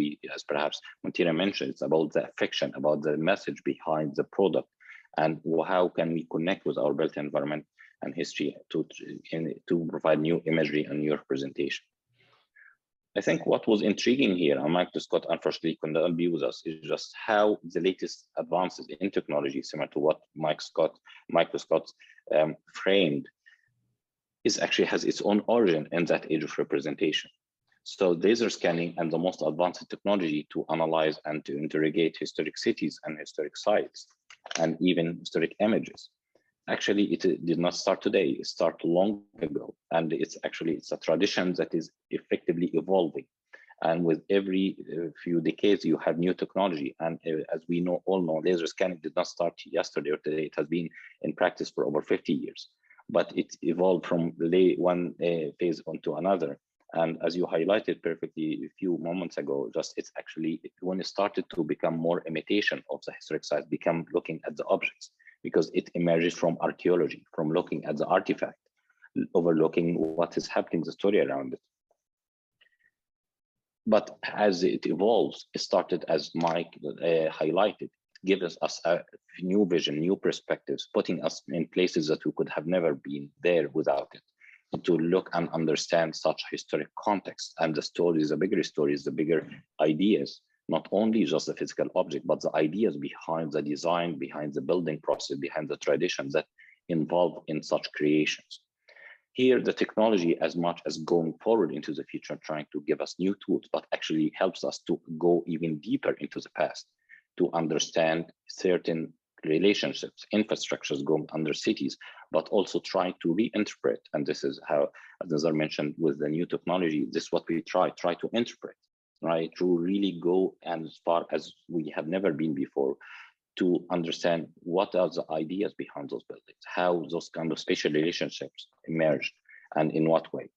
S6: perhaps Monteiro mentioned, it's about the affection, about the message behind the product, and how can we connect with our built environment and history to provide new imagery and new representation. I think what was intriguing here, and Michael Scott unfortunately could not be with us, is just how the latest advances in technology, similar to what Michael Scott framed, actually has its own origin in that age of representation. So laser scanning and the most advanced technology to analyze and to interrogate historic cities and historic sites, and even historic images. Actually, it did not start today, it started long ago. And it's a tradition that is effectively evolving. And with every few decades, you have new technology. And as we all know, laser scanning did not start yesterday or today. It has been in practice for over 50 years. But it evolved from one phase onto another. And as you highlighted perfectly a few moments ago, when it started to become more imitation of the historic sites, become looking at the objects, because it emerges from archaeology, from looking at the artifact, overlooking what is happening, the story around it. But as it evolves, it started, as Mike highlighted, gives us a new vision, new perspectives, putting us in places that we could have never been there without it, to look and understand such historic context and the stories, the bigger stories, the bigger ideas, not only just the physical object, but the ideas behind the design, behind the building process, behind the traditions that involve in such creations. Here, the technology, as much as going forward into the future, trying to give us new tools, but actually helps us to go even deeper into the past, to understand certain relationships, infrastructures going under cities, but also trying to reinterpret. And this is how, as Nazar mentioned, with the new technology, this is what we try to interpret, right? To really go as far as we have never been before, to understand what are the ideas behind those buildings, how those kind of spatial relationships emerged, and in what way.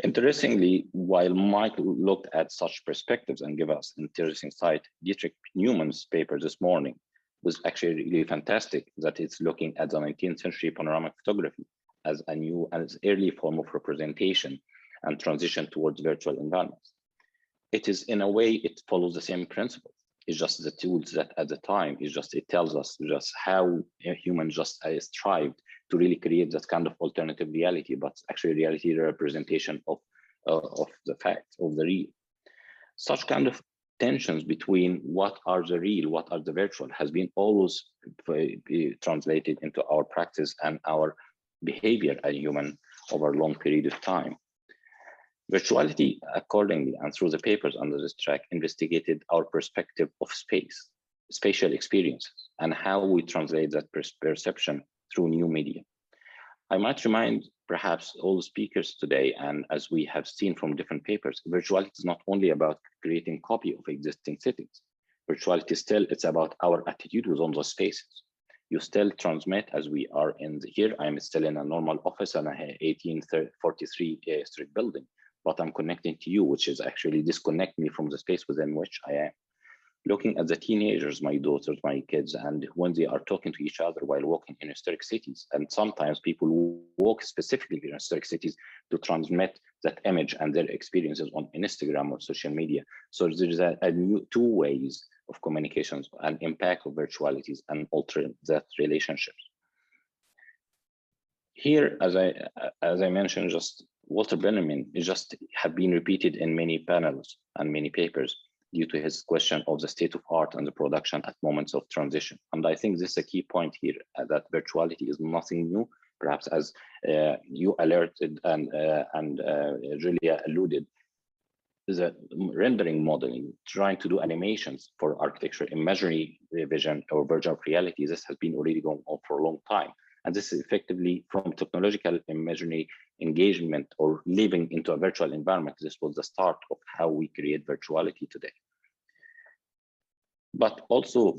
S6: Interestingly, while Mike looked at such perspectives and gave us interesting insight, Dietrich Newman's paper this morning was actually really fantastic, that it's looking at the 19th century panoramic photography as an early form of representation and transition towards virtual environments. It is, in a way, it follows the same principle. It's just the tools that at the time, it tells us just how humans just strived to really create that kind of alternative reality, but actually reality representation of the fact, of the real. Such kind of tensions between what are the real, what are the virtual, has been always translated into our practice and our behavior as human over a long period of time. Virtuality, accordingly, and through the papers under this track, investigated our perspective of space, spatial experiences, and how we translate that perception through new media. I might remind perhaps all the speakers today, and as we have seen from different papers, virtuality is not only about creating a copy of existing settings. Virtuality still, it's about our attitude on those spaces. You still transmit, as we are here, I'm still in a normal office and a 1843 street building, but I'm connecting to you, which is actually disconnect me from the space within which I am. looking at the teenagers, my daughters, my kids, and when they are talking to each other while walking in historic cities. And sometimes people walk specifically in historic cities to transmit that image and their experiences on Instagram or social media. So there's a new two ways of communications and impact of virtualities and alter that relationships. Here, as I mentioned, just Walter Benjamin is just have been repeated in many panels and many papers due to his question of the state of art and the production at moments of transition. And I think this is a key point here, that virtuality is nothing new. Perhaps as you alerted and Julia alluded, the rendering modeling, trying to do animations for architecture, imaginary vision or virtual reality, this has been already going on for a long time. And this is effectively from technological imaginary engagement or living into a virtual environment. This was the start of how we create virtuality today. But also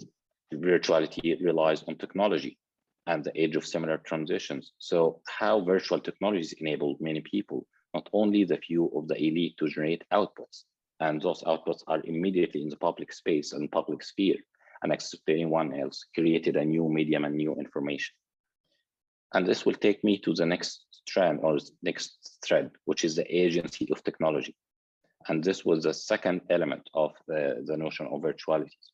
S6: virtuality relies on technology and the age of similar transitions. So how virtual technologies enable many people, not only the few of the elite, to generate outputs. And those outputs are immediately in the public space and public sphere, and anyone else created a new medium and new information. And this will take me to the next strand or next thread, which is the agency of technology. And this was the second element of the notion of virtualities.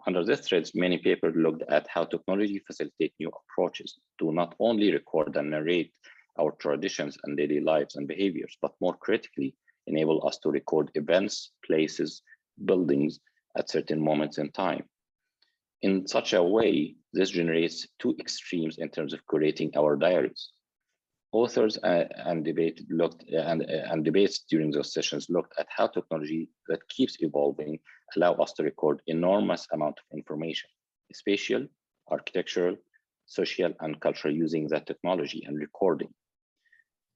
S6: Under this thread, many papers looked at how technology facilitates new approaches to not only record and narrate our traditions and daily lives and behaviors, but more critically, enable us to record events, places, buildings at certain moments in time. In such a way, this generates two extremes in terms of curating our diaries. Authors and debates during those sessions looked at how technology that keeps evolving allow us to record enormous amount of information, spatial, architectural, social, and cultural, using that technology and recording.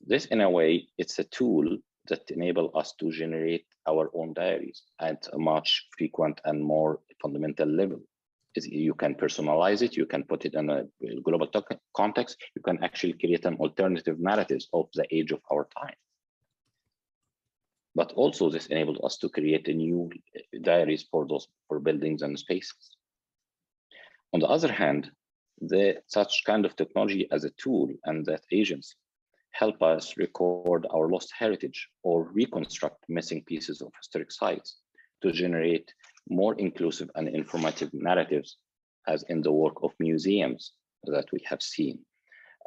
S6: This, in a way, it's a tool that enable us to generate our own diaries at a much frequent and more fundamental level. You can personalize it, you can put it in a global context, you can actually create an alternative narratives of the age of our time. But also this enabled us to create a new diaries for buildings and spaces. On the other hand, such kind of technology as a tool and that agency help us record our lost heritage or reconstruct missing pieces of historic sites to generate more inclusive and informative narratives, as in the work of museums that we have seen.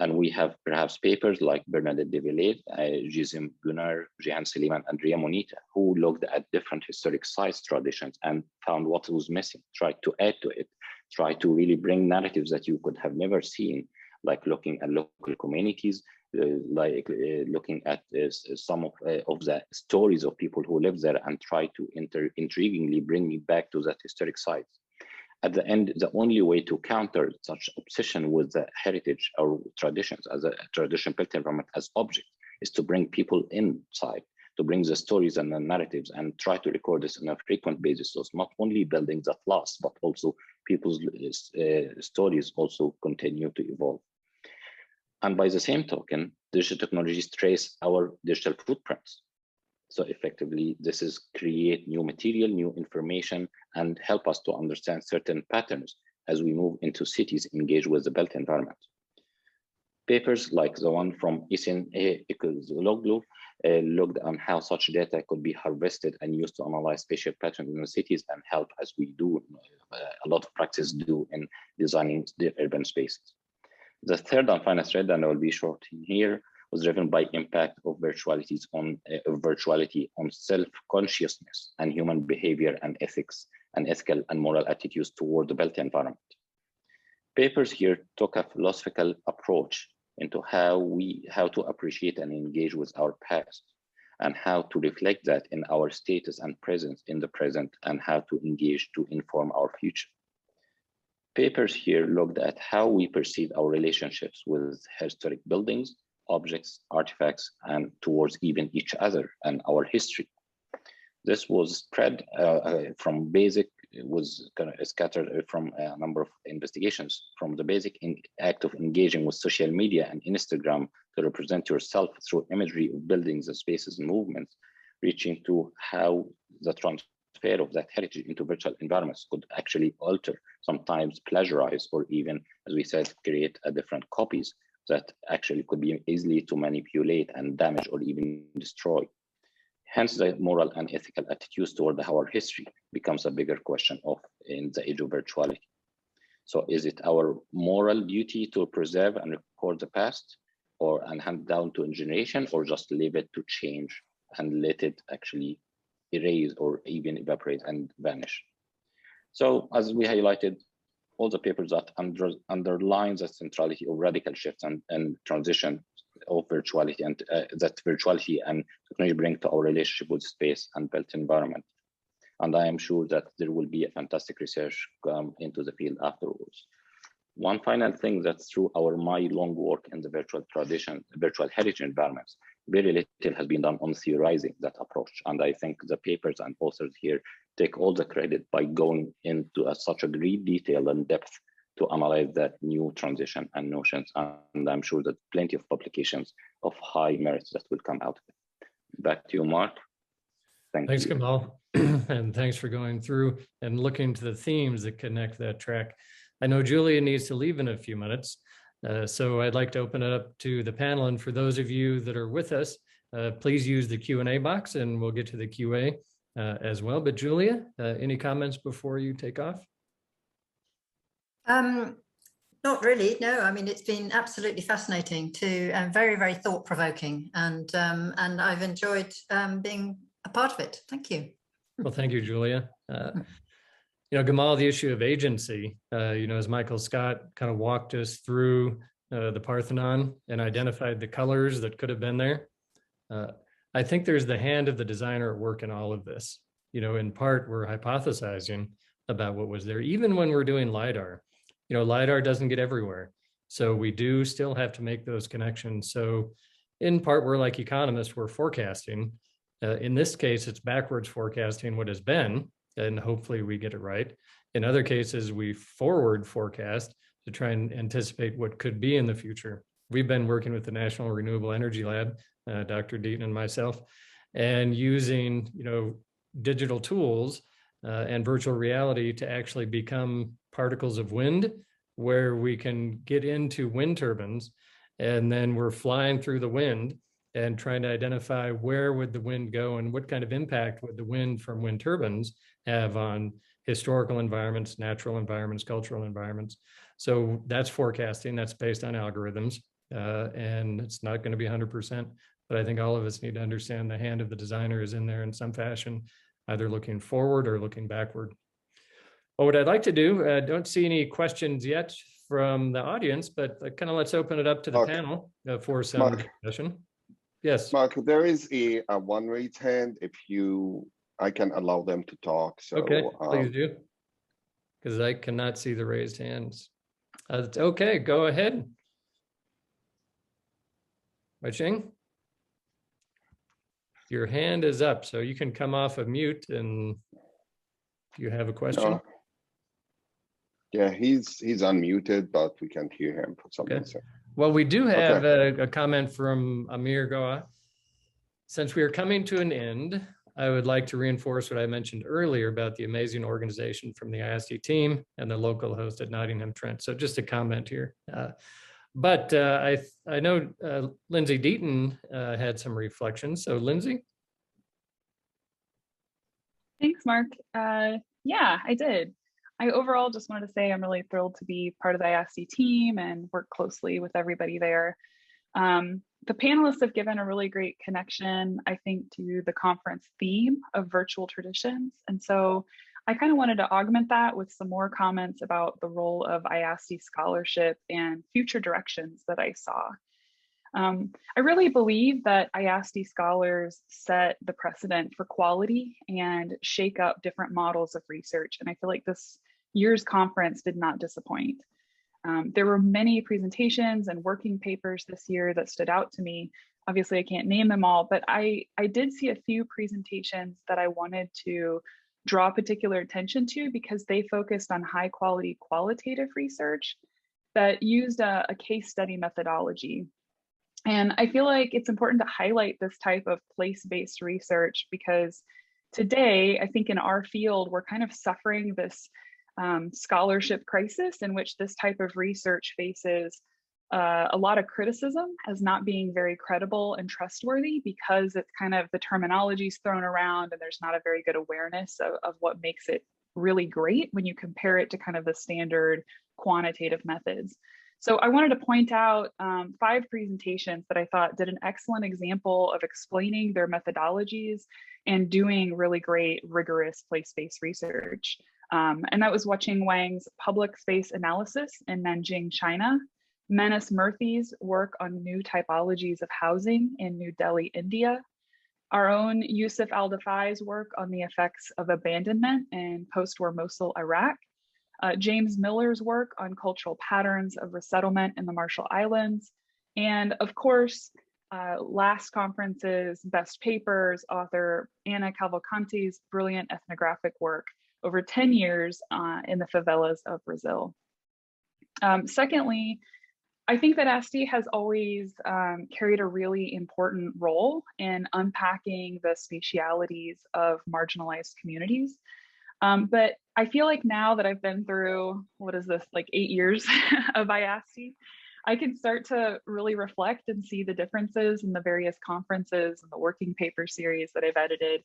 S6: And we have perhaps papers like Bernadette de Villiers, Gizem Gunnar, Jehan Seliman, and Ria Monita, who looked at different historic sites traditions and found what was missing, tried to add to it, tried to really bring narratives that you could have never seen, like looking at local communities, looking at some of the stories of people who live there, and try to intriguingly bring me back to that historic sites. At the end, the only way to counter such obsession with the heritage or traditions as a tradition built environment as object is to bring people inside, to bring the stories and the narratives and try to record this on a frequent basis. So it's not only buildings that last, but also people's stories also continue to evolve. And by the same token, digital technologies trace our digital footprints. So effectively, this is create new material, new information, and help us to understand certain patterns as we move into cities engaged with the built environment. Papers like the one from Esin Ekozologlu looked on how such data could be harvested and used to analyze spatial patterns in the cities and help, as we do, a lot of practice do in designing the urban spaces. The third and final thread, and I will be short in here, was driven by impact of virtuality on self-consciousness and human behavior and ethics and ethical and moral attitudes toward the built environment. Papers here took a philosophical approach into how to appreciate and engage with our past and how to reflect that in our status and presence in the present and how to engage to inform our future. Papers here looked at how we perceive our relationships with historic buildings, objects, artifacts, and towards even each other and our history. This was spread from basic, was kind of scattered from a number of investigations, from the basic act of engaging with social media and Instagram to represent yourself through imagery of buildings and spaces and movements, reaching to how the transfer transfer of that heritage into virtual environments could actually alter, sometimes plagiarize, or even, as we said, create a different copies that actually could be easily to manipulate and damage or even destroy. Hence, the moral and ethical attitudes toward our history becomes a bigger question in the age of virtuality. So is it our moral duty to preserve and record the past and hand down to a generation, or just leave it to change and let it actually erase or even evaporate and vanish? So as we highlighted, all the papers that underlines the centrality of radical shifts and transition of virtuality, and that virtuality and technology bring to our relationship with space and built environment. And I am sure that there will be a fantastic research come into the field afterwards. One final thing, that's through my long work in the virtual heritage environments, very little has been done on theorizing that approach. And I think the papers and authors here take all the credit by going into such a great detail and depth to analyze that new transition and notions. And I'm sure that plenty of publications of high merits that will come out of it. Back to you, Mark.
S1: Thanks, Kamal. And thanks for going through and looking to the themes that connect that track. I know Julia needs to leave in a few minutes, so I'd like to open it up to the panel. And for those of you that are with us, please use the Q&A box and we'll get to the QA as well. But Julia, any comments before you take off?
S5: Not really, no. I mean, it's been absolutely fascinating and very, very thought-provoking, and I've enjoyed being a part of it. Thank you.
S1: Well, thank you, Julia. You know, Gamal, the issue of agency, you know, as Michael Scott kind of walked us through the Parthenon and identified the colors that could have been there. I think there's the hand of the designer at work in all of this. You know, in part, we're hypothesizing about what was there, even when we're doing LiDAR. You know, LiDAR doesn't get everywhere. So we do still have to make those connections. So in part, we're like economists, we're forecasting. In this case, it's backwards forecasting what has been, and hopefully we get it right. In other cases, we forward forecast to try and anticipate what could be in the future. We've been working with the National Renewable Energy Lab, Dr. Deaton and myself, and using, you know, digital tools and virtual reality to actually become particles of wind, where we can get into wind turbines, and then we're flying through the wind and trying to identify where would the wind go and what kind of impact would the wind from wind turbines have on historical environments, natural environments, cultural environments. So that's forecasting, that's based on algorithms, and it's not going to be 100%, but I think all of us need to understand the hand of the designer is in there in some fashion, either looking forward or looking backward. Well, what I'd like to do, don't see any questions yet from the audience, but kind of let's open it up to the panel for some discussion. Yes.
S7: Mark, there is a one raised hand. If I can allow them to talk. So,
S1: okay, please do. Because I cannot see the raised hands. Okay, go ahead. Wei-Ching, your hand is up, so you can come off of mute and if you have a question.
S7: Yeah, he's unmuted, but we can't hear him for some reason.
S1: Well, we do have a comment from Amir Goa. Since we are coming to an end, I would like to reinforce what I mentioned earlier about the amazing organization from the ISD team and the local host at Nottingham Trent. So just a comment here. But I know Lindsay Deaton had some reflections. So Lindsay?
S8: Thanks, Mark. Yeah, I did. I overall just wanted to say I'm really thrilled to be part of the ISD team and work closely with everybody there. The panelists have given a really great connection, I think, to the conference theme of virtual traditions. And so I kind of wanted to augment that with some more comments about the role of IASD scholarship and future directions that I saw. I really believe that IASD scholars set the precedent for quality and shake up different models of research. And I feel like this year's conference did not disappoint. There were many presentations and working papers this year that stood out to me. Obviously, I can't name them all, but I did see a few presentations that I wanted to draw particular attention to because they focused on high quality qualitative research that used a case study methodology. And I feel like it's important to highlight this type of place-based research because today, I think in our field, we're kind of suffering this scholarship crisis in which this type of research faces a lot of criticism as not being very credible and trustworthy, because it's kind of the terminology is thrown around and there's not a very good awareness of what makes it really great when you compare it to kind of the standard quantitative methods. So I wanted to point out 5 presentations that I thought did an excellent example of explaining their methodologies and doing really great, rigorous place-based research. And that was Waching Wang's public space analysis in Nanjing, China, Menas Murthy's work on new typologies of housing in New Delhi, India, our own Yusuf Al-Dafai's work on the effects of abandonment in post-war Mosul, Iraq, James Miller's work on cultural patterns of resettlement in the Marshall Islands, and of course, last conference's best papers, author Ana Cavalcanti's brilliant ethnographic work over 10 years in the favelas of Brazil. Secondly, I think that ASTI has always carried a really important role in unpacking the spatialities of marginalized communities. But I feel like now that I've been through, what is this, like 8 years of IASTI, I can start to really reflect and see the differences in the various conferences and the working paper series that I've edited.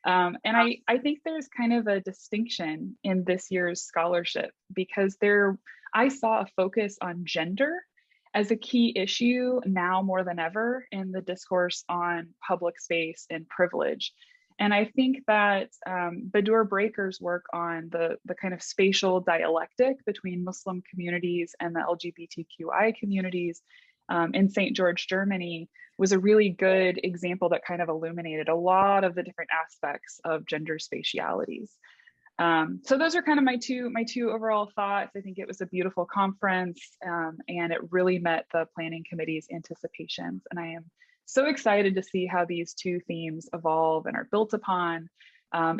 S8: And I think there's kind of a distinction in this year's scholarship, because I saw a focus on gender as a key issue now more than ever in the discourse on public space and privilege. And I think that Badur Breaker's work on the kind of spatial dialectic between Muslim communities and the LGBTQI communities in St. George, Germany, was a really good example that kind of illuminated a lot of the different aspects of gender spatialities. So those are kind of my two overall thoughts. I think it was a beautiful conference, and it really met the planning committee's anticipations. And I am so excited to see how these 2 themes evolve and are built upon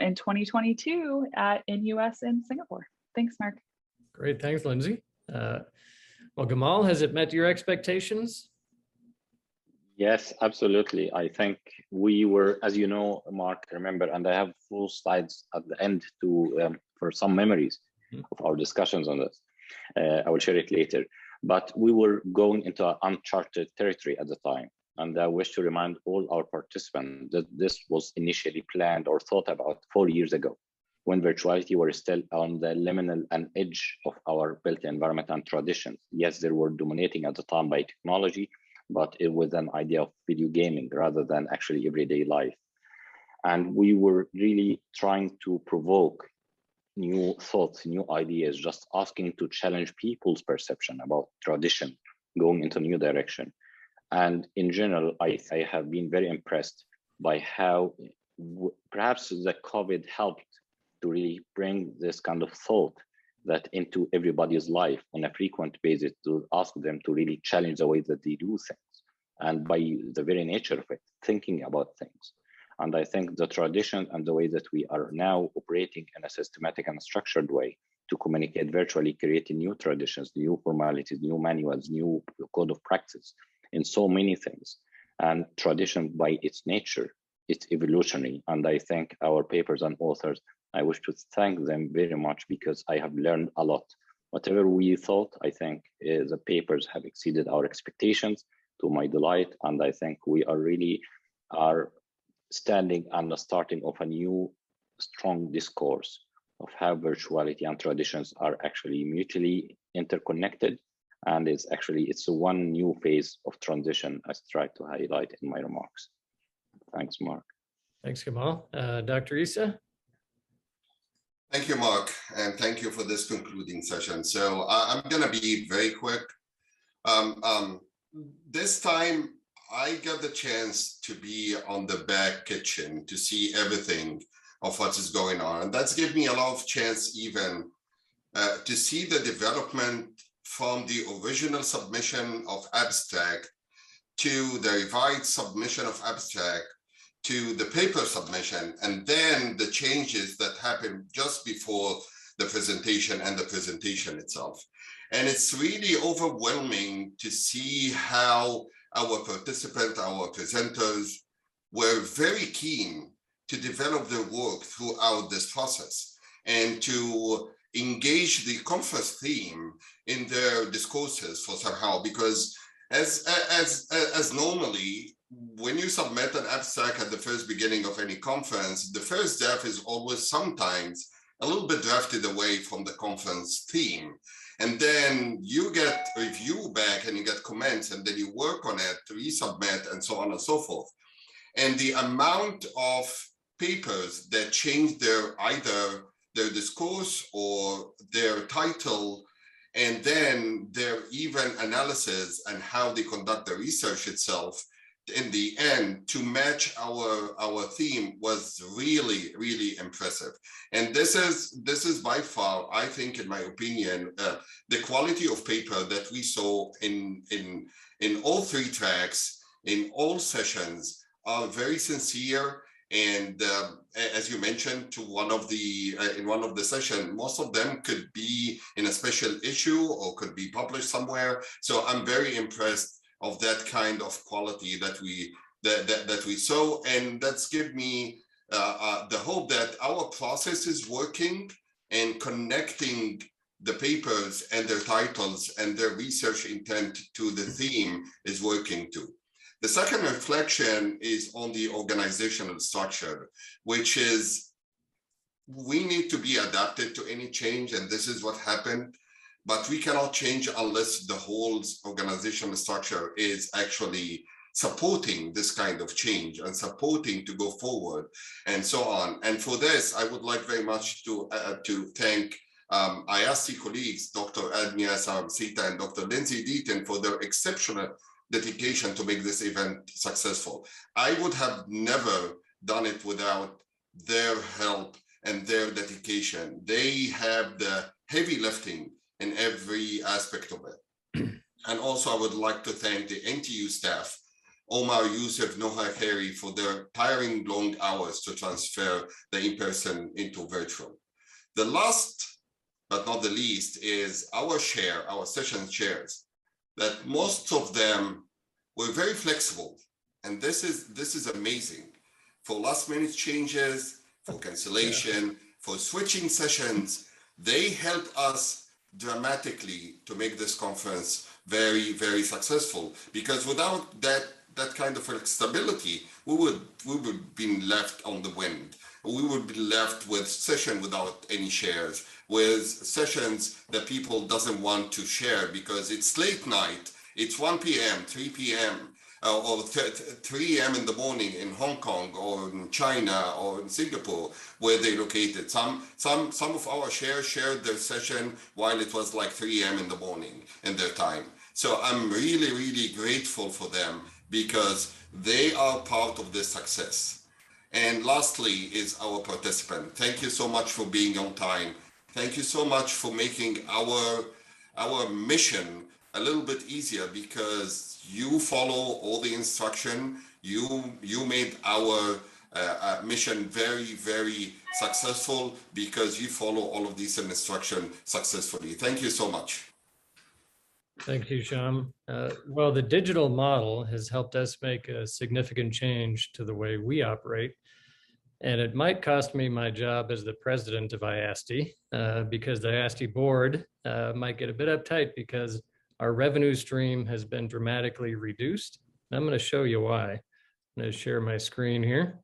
S8: in 2022 at NUS in Singapore. Thanks, Mark.
S1: Great, thanks, Lindsay. Well, Gamal, has it met your expectations?
S6: Yes, absolutely. I think we were, as you know, Mark, remember, and I have full slides at the end for some memories of our discussions on this. I will share it later. But we were going into uncharted territory at the time. And I wish to remind all our participants that this was initially planned or thought about 4 years ago, when virtuality were still on the liminal and edge of our built environment and traditions. Yes, they were dominating at the time by technology, but it was an idea of video gaming rather than actually everyday life. And we were really trying to provoke new thoughts, new ideas, just asking to challenge people's perception about tradition, going into a new direction. And in general, I have been very impressed by how perhaps the COVID helped to really bring this kind of thought that into everybody's life on a frequent basis, to ask them to really challenge the way that they do things. And by the very nature of it, thinking about things. And I think the tradition and the way that we are now operating in a systematic and structured way to communicate virtually, creating new traditions, new formalities, new manuals, new code of practice in so many things. And tradition by its nature, it's evolutionary. And I think our papers and authors, I wish to thank them very much, because I have learned a lot. Whatever we thought, I think the papers have exceeded our expectations, to my delight. And I think we are really standing on the starting of a new strong discourse of how virtuality and traditions are actually mutually interconnected. And it's one new phase of transition, as I tried to highlight in my remarks. Thanks, Mark.
S1: Thanks, Gamal. Dr. Issa?
S9: Thank you, Mark, and thank you for this concluding session. So I'm going to be very quick. This time, I got the chance to be on the back kitchen to see everything of what is going on. And that's given me a lot of chance even to see the development from the original submission of abstract to the revised submission of abstract to the paper submission, and then the changes that happened just before the presentation and the presentation itself. And it's really overwhelming to see how our participants, our presenters were very keen to develop their work throughout this process and to engage the conference theme in their discourses for somehow, because as normally, when you submit an abstract at the first beginning of any conference, the first draft is always sometimes a little bit drafted away from the conference theme. And then you get review back and you get comments, and then you work on it to resubmit and so on and so forth. And the amount of papers that change either their discourse or their title, and then their even analysis and how they conduct the research itself in the end to match our theme was really, really impressive. And this is by far, I think, in my opinion, the quality of paper that we saw in all three tracks, in all sessions, are very sincere. And as you mentioned, in one of the sessions, most of them could be in a special issue or could be published somewhere. So I'm very impressed of that kind of quality that we saw, and that's give me the hope that our process is working and connecting the papers and their titles and their research intent to the theme is working too. The second reflection is on the organizational structure, which is we need to be adapted to any change, and this is what happened. But we cannot change unless the whole organizational structure is actually supporting this kind of change and supporting to go forward and so on. And for this, I would like very much to thank IASTI colleagues, Dr. Agnes Aramsita and Dr. Lindsay Deaton, for their exceptional dedication to make this event successful. I would have never done it without their help and their dedication. They have the heavy lifting in every aspect of it. And also I would like to thank the NTU staff, Omar, Yusuf, Noha Kheri, for their tiring long hours to transfer the in-person into virtual. The last but not the least is our session chairs, that most of them were very flexible. And this is amazing. For last minute changes, for cancellation, for switching sessions, they help us dramatically to make this conference very, very successful. Because without that kind of flexibility, we would be left on the wind. We would be left with session without any shares, with sessions that people doesn't want to share because it's late night, it's 1 p.m., 3 p.m., or 3 a.m. in the morning in Hong Kong or in China or in Singapore, where they located. Some of our shared their session while it was like 3 a.m. in the morning in their time. So I'm really, really grateful for them because they are part of this success. And lastly is our participant. Thank you so much for being on time. Thank you so much for making our mission a little bit easier because you follow all the instruction. You made our mission very, very successful because you follow all of these instructions successfully. Thank you so much.
S1: Thank you, Sham. Well, the digital model has helped us make a significant change to the way we operate. And it might cost me my job as the president of IASTI because the IASTI board might get a bit uptight because our revenue stream has been dramatically reduced. I'm going to show you why. I'm going to share my screen here.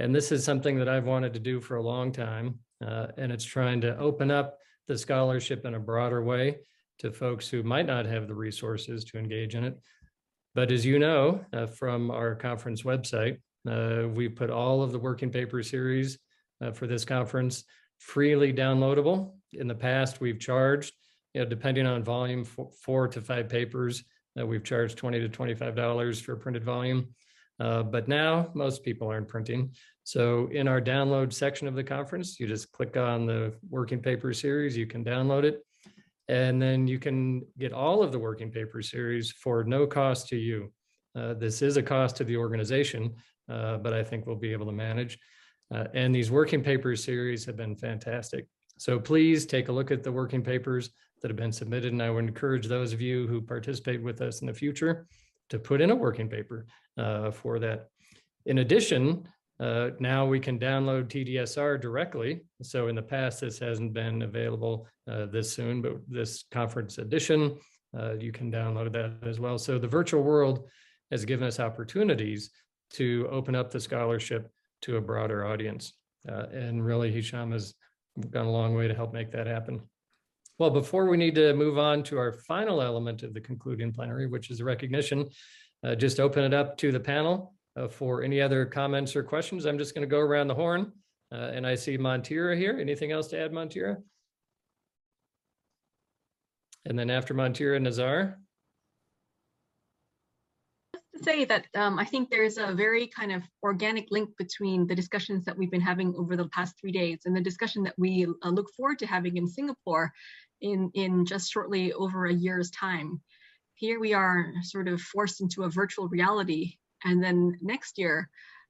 S1: And this is something that I've wanted to do for a long time. And it's trying to open up the scholarship in a broader way to folks who might not have the resources to engage in it. But as you know, from our conference website, we put all of the working paper series for this conference freely downloadable. In the past, we've charged, depending on volume, 4 to 5 papers, we've charged $20 to $25 for a printed volume. But now most people aren't printing. So in our download section of the conference, you just click on the working paper series, you can download it. And then you can get all of the working paper series for no cost to you. This is a cost to the organization, but I think we'll be able to manage. And these working paper series have been fantastic. So please take a look at the working papers that have been submitted. And I would encourage those of you who participate with us in the future to put in a working paper for that. In addition, Now we can download TDSR directly. So in the past, this hasn't been available this soon, but this conference edition, you can download that as well. So the virtual world has given us opportunities to open up the scholarship to a broader audience. And really, Hisham has gone a long way to help make that happen. Well, before we need to move on to our final element of the concluding plenary, which is the recognition, just open it up to the panel for any other comments or questions. I'm just going to go around the horn, and I see Montira here. Anything else to add, Montira? And then after Montira, Nazar.
S4: To say that I think there's a very kind of organic link between the discussions that we've been having over the past 3 days and the discussion that we look forward to having in Singapore in just shortly over a year's time. Here we are sort of forced into a virtual reality, and then next year,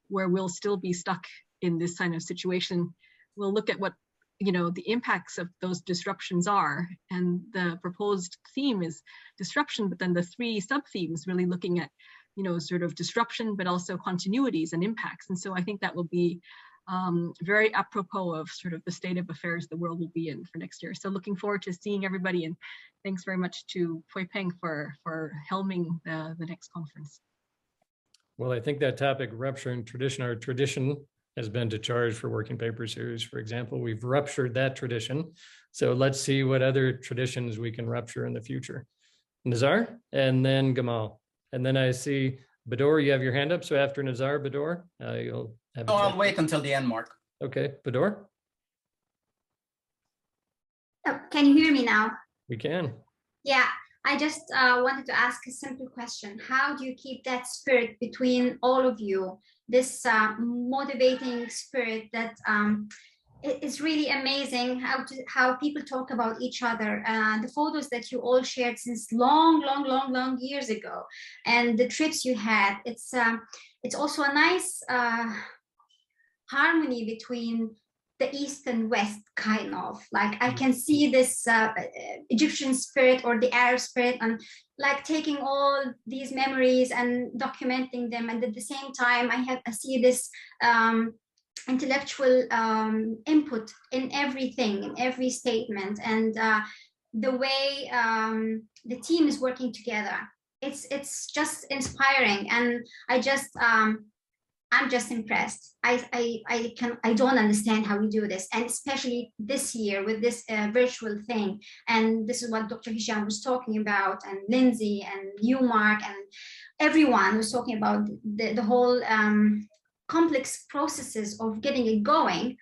S4: where we'll still be stuck in this kind of situation, we'll look at what the impacts of those disruptions are. And the proposed theme is disruption, but then the 3 sub-themes really looking at sort of disruption, but also continuities and impacts. And so I think that will be very apropos of sort of the state of affairs the world will be in for next year. So looking forward to seeing everybody, and thanks very much to Pui Peng for helming the next conference.
S1: Well, I think that topic, rupturing tradition, our tradition has been to charge for working paper series, for example. We've ruptured that tradition. So let's see what other traditions we can rupture in the future. Nazar, and then Gamal. And then I see Bador, you have your hand up. So after Nazar, Bador, you'll have.
S3: No, I'll wait until the end, Mark.
S1: Okay, Bador?
S10: Oh, can you hear me now?
S1: We can.
S10: Yeah, I just wanted to ask a simple question. How do you keep that spirit between all of you? This motivating spirit that it's really amazing how people talk about each other. The photos that you all shared since long years ago, and the trips you had. It's also a nice harmony between the East and West, kind of. Like I can see this Egyptian spirit or the Arab spirit, and like taking all these memories and documenting them, and at the same time I see this intellectual input in everything, in every statement, and the way the team is working together. It's just inspiring, and I'm just impressed. I don't understand how we do this, and especially this year with this virtual thing. And this is what Dr. Hisham was talking about, and Lindsay and you, Mark, and everyone was talking about the whole complex processes of getting it going.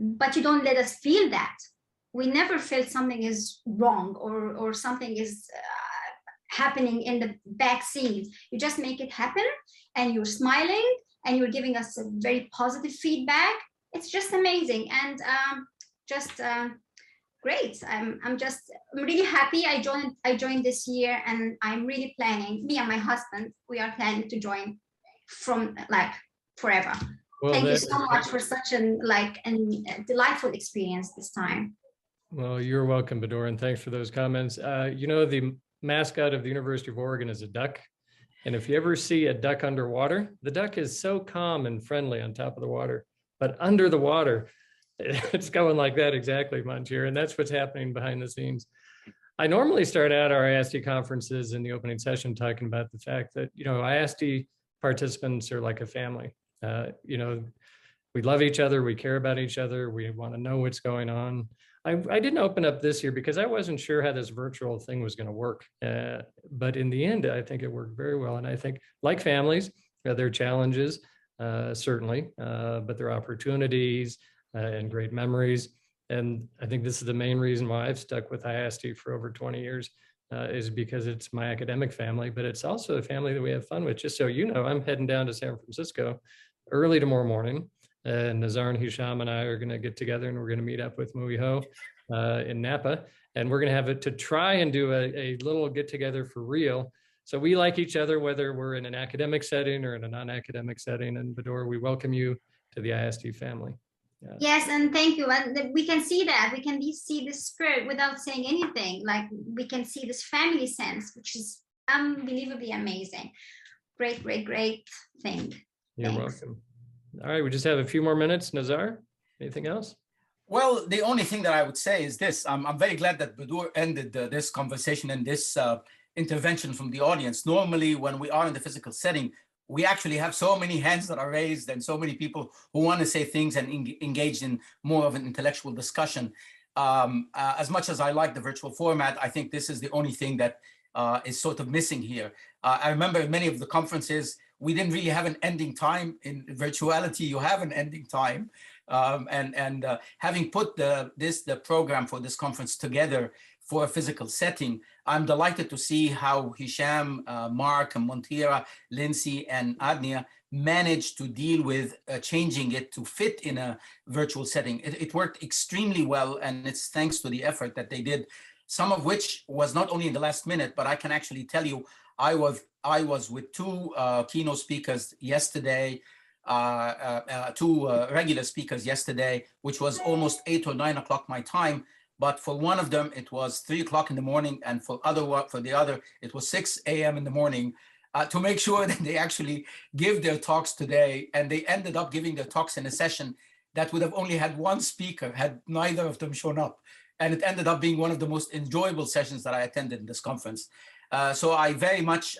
S10: But you don't let us feel that. We never felt something is wrong or something is happening in the back scenes. You just make it happen, and you're smiling, and you're giving us a very positive feedback. It's just amazing, and great. I'm really happy I joined this year, and I'm really planning, me and my husband, we are planning to join from like forever. Well, thank you so much for such a delightful experience this time.
S1: Well, you're welcome, Bador, and thanks for those comments. The mascot of the University of Oregon is a duck. And if you ever see a duck underwater, the duck is so calm and friendly on top of the water, but under the water, it's going like that exactly, Montira, and that's what's happening behind the scenes. I normally start out our ISD conferences in the opening session talking about the fact that, ISD participants are like a family. We love each other, we care about each other, we want to know what's going on. I didn't open up this year because I wasn't sure how this virtual thing was going to work. But in the end, I think it worked very well. And I think, like families, there are challenges, certainly, but there are opportunities and great memories. And I think this is the main reason why I've stuck with ISD for over 20 years, is because it's my academic family, but it's also a family that we have fun with. Just so you know, I'm heading down to San Francisco early tomorrow morning. And Nazar and Hisham and I are going to get together, and we're going to meet up with Mui Ho in Napa. And we're going to have it to try and do a little get together for real. So we like each other, whether we're in an academic setting or in a non-academic setting. And Bador, we welcome you to the ISD family. Yeah.
S10: Yes, and thank you. And we can see that. We can see this spirit without saying anything. Like we can see this family sense, which is unbelievably amazing. Great thing.
S1: You're welcome. All right, we just have a few more minutes. Nazar, anything else?
S3: Well, the only thing that I would say is this. I'm very glad that Badur ended this conversation and this intervention from the audience. Normally, when we are in the physical setting, we actually have so many hands that are raised and so many people who want to say things and engage in more of an intellectual discussion. As much as I like the virtual format, I think this is the only thing that is sort of missing here. I remember in many of the conferences, we didn't really have an ending time. In virtuality, you have an ending time. Having put the program for this conference together for a physical setting, I'm delighted to see how Hisham, Mark, and Montira, Lindsay, and Adnia managed to deal with changing it to fit in a virtual setting. It worked extremely well, and it's thanks to the effort that they did, some of which was not only in the last minute, but I can actually tell you, I was with two keynote speakers yesterday, two regular speakers yesterday, which was almost 8 or 9 o'clock my time. But for one of them, it was 3 o'clock in the morning, and for the other, it was 6 a.m. in the morning, to make sure that they actually give their talks today. And they ended up giving their talks in a session that would have only had one speaker had neither of them shown up. And it ended up being one of the most enjoyable sessions that I attended in this conference. So I very much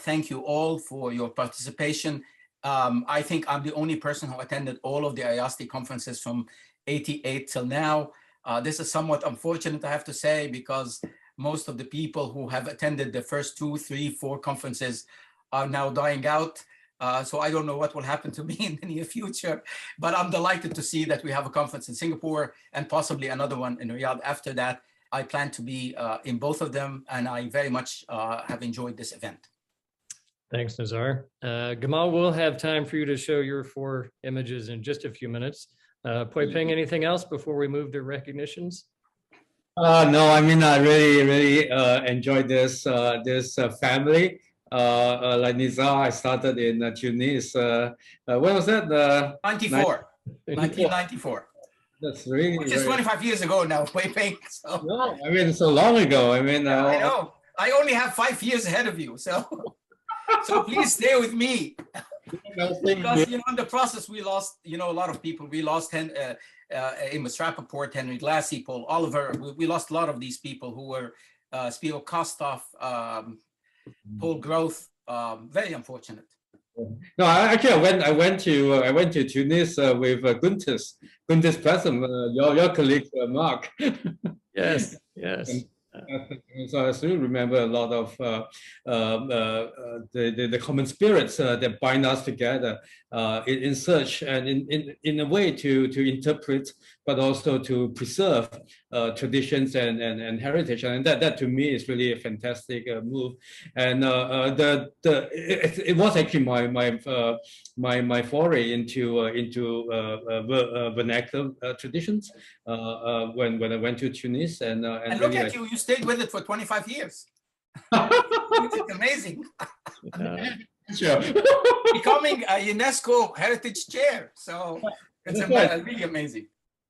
S3: thank you all for your participation. I think I'm the only person who attended all of the IASTI conferences from 88 till now. This is somewhat unfortunate, I have to say, because most of the people who have attended the first 2, 3, 4 conferences are now dying out. So I don't know what will happen to me in the near future, but I'm delighted to see that we have a conference in Singapore and possibly another one in Riyadh after that. I plan to be in both of them, and I very much have enjoyed this event.
S1: Thanks, Nazar. Gamal, we'll have time for you to show your 4 images in just a few minutes. Pui Ping, anything else before we move to recognitions?
S2: No, I mean, I really enjoyed this family. Like Nizar, I started in Tunis. When was that?
S3: 94. 1994.
S2: That's really,
S3: which is 25 years ago now, Pui Ping. So.
S2: No, I mean, so long ago. I mean,
S3: I know. I only have 5 years ahead of you, so please stay with me. Because in the process we lost a lot of people. We lost Amos Rappaport, Henry Glassy, Paul Oliver. We lost a lot of these people who were Spiro Kostov, Paul Groth. Very unfortunate.
S2: No, actually, I went to Tunis with Guntis Pressum, your colleague Mark.
S1: Yes.
S2: So I still remember a lot of the common spirits that bind us together in search and in a way to interpret, but also to preserve traditions and heritage. And that to me is really a fantastic move. And it was actually my foray into vernacular traditions when I went to Tunis and
S3: look really at you stayed with it for 25 years. It's amazing.
S2: Sure.
S3: Becoming a UNESCO Heritage Chair. So it's really amazing.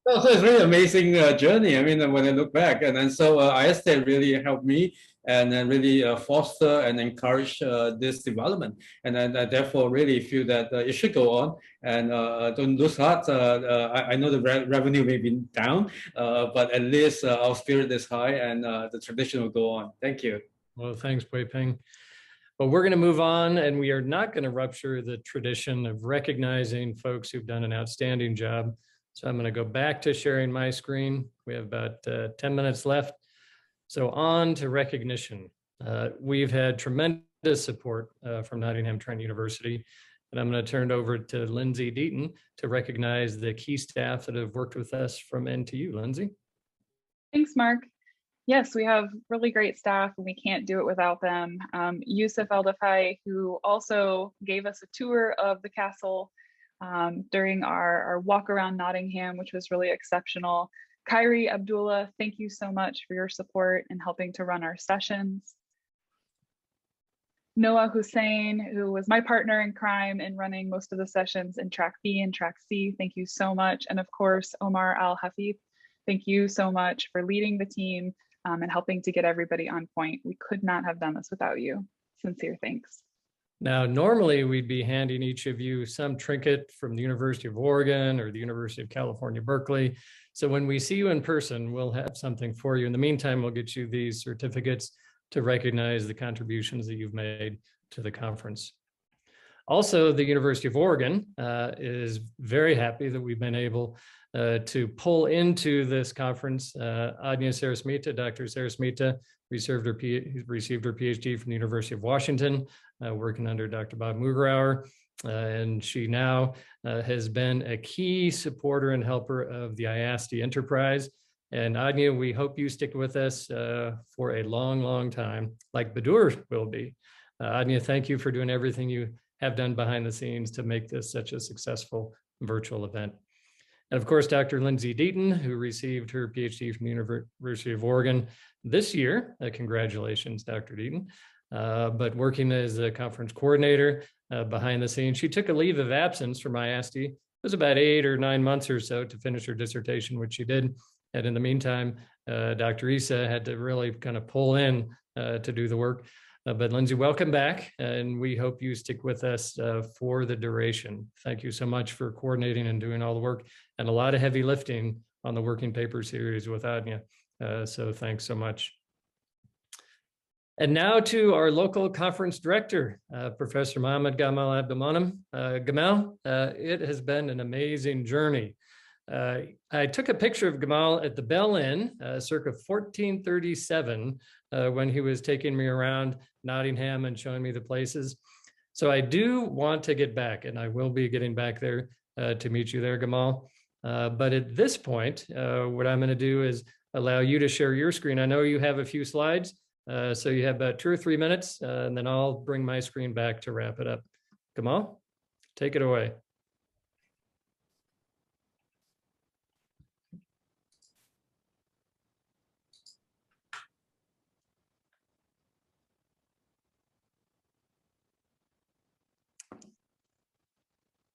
S2: So it's really amazing journey. I mean, when I look back, and then so IASTE really helped me and really foster and encourage this development. And then I therefore really feel that it should go on and don't lose heart. I know the revenue may be down, but at least our spirit is high and the tradition will go on. Thank you.
S1: Well, thanks, Pui Ping. Well, we're going to move on, and we are not going to rupture the tradition of recognizing folks who've done an outstanding job. So I'm going to go back to sharing my screen. We have about 10 minutes left. So on to recognition. We've had tremendous support from Nottingham Trent University, and I'm going to turn it over to Lindsay Deaton to recognize the key staff that have worked with us from NTU. Lindsay.
S8: Thanks, Mark. Yes, we have really great staff and we can't do it without them. Yusuf Eldafai, who also gave us a tour of the castle during our walk around Nottingham, which was really exceptional. Khairi Abdullah, thank you so much for your support in helping to run our sessions. Noah Hussein, who was my partner in crime in running most of the sessions in Track B and Track C, thank you so much. And of course, Omar Al-Hafif, thank you so much for leading the team and helping to get everybody on point. We could not have done this without you. Sincere thanks.
S1: Now, normally we'd be handing each of you some trinket from the University of Oregon or the University of California, Berkeley. So when we see you in person, we'll have something for you. In the meantime, we'll get you these certificates to recognize the contributions that you've made to the conference. Also, the University of Oregon is very happy that we've been able to pull into this conference Adnia Sarasmita. Dr. Sarasmita received her PhD from the University of Washington, working under Dr. Bob Mugrauer. And she now has been a key supporter and helper of the IASTI enterprise. And Adnia, we hope you stick with us for a long, long time, like Badur will be. Adnia, thank you for doing everything you have done behind the scenes to make this such a successful virtual event. And of course, Dr. Lindsay Deaton, who received her PhD from the University of Oregon this year. Congratulations, Dr. Deaton. But working as a conference coordinator behind the scenes, she took a leave of absence from IASTI. It was about 8 or 9 months or so to finish her dissertation, which she did. And in the meantime, Dr. Issa had to really kind of pull in to do the work. But Lindsay, welcome back, and we hope you stick with us for the duration. Thank you so much for coordinating and doing all the work, and a lot of heavy lifting on the working paper series with Adnia. So thanks so much. And now to our local conference director, Professor Mohammed Gamal Abdelmonem. Gamal, it has been an amazing journey. I took a picture of Gamal at the Bell Inn, circa 1437, when he was taking me around Nottingham and showing me the places. So I do want to get back, and I will be getting back there to meet you there, Gamal. But at this point, what I'm going to do is allow you to share your screen. I know you have a few slides, so you have about 2 or 3 minutes, and then I'll bring my screen back to wrap it up. Gamal, take it away.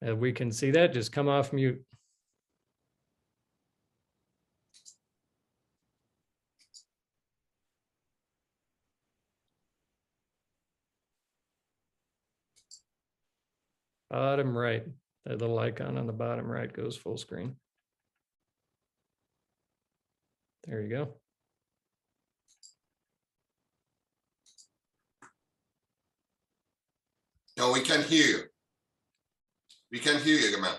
S1: We can see that, just come off mute. Bottom right, that little icon on the bottom right goes full screen. There you go.
S9: No, we can hear you. We can hear you, Gamal.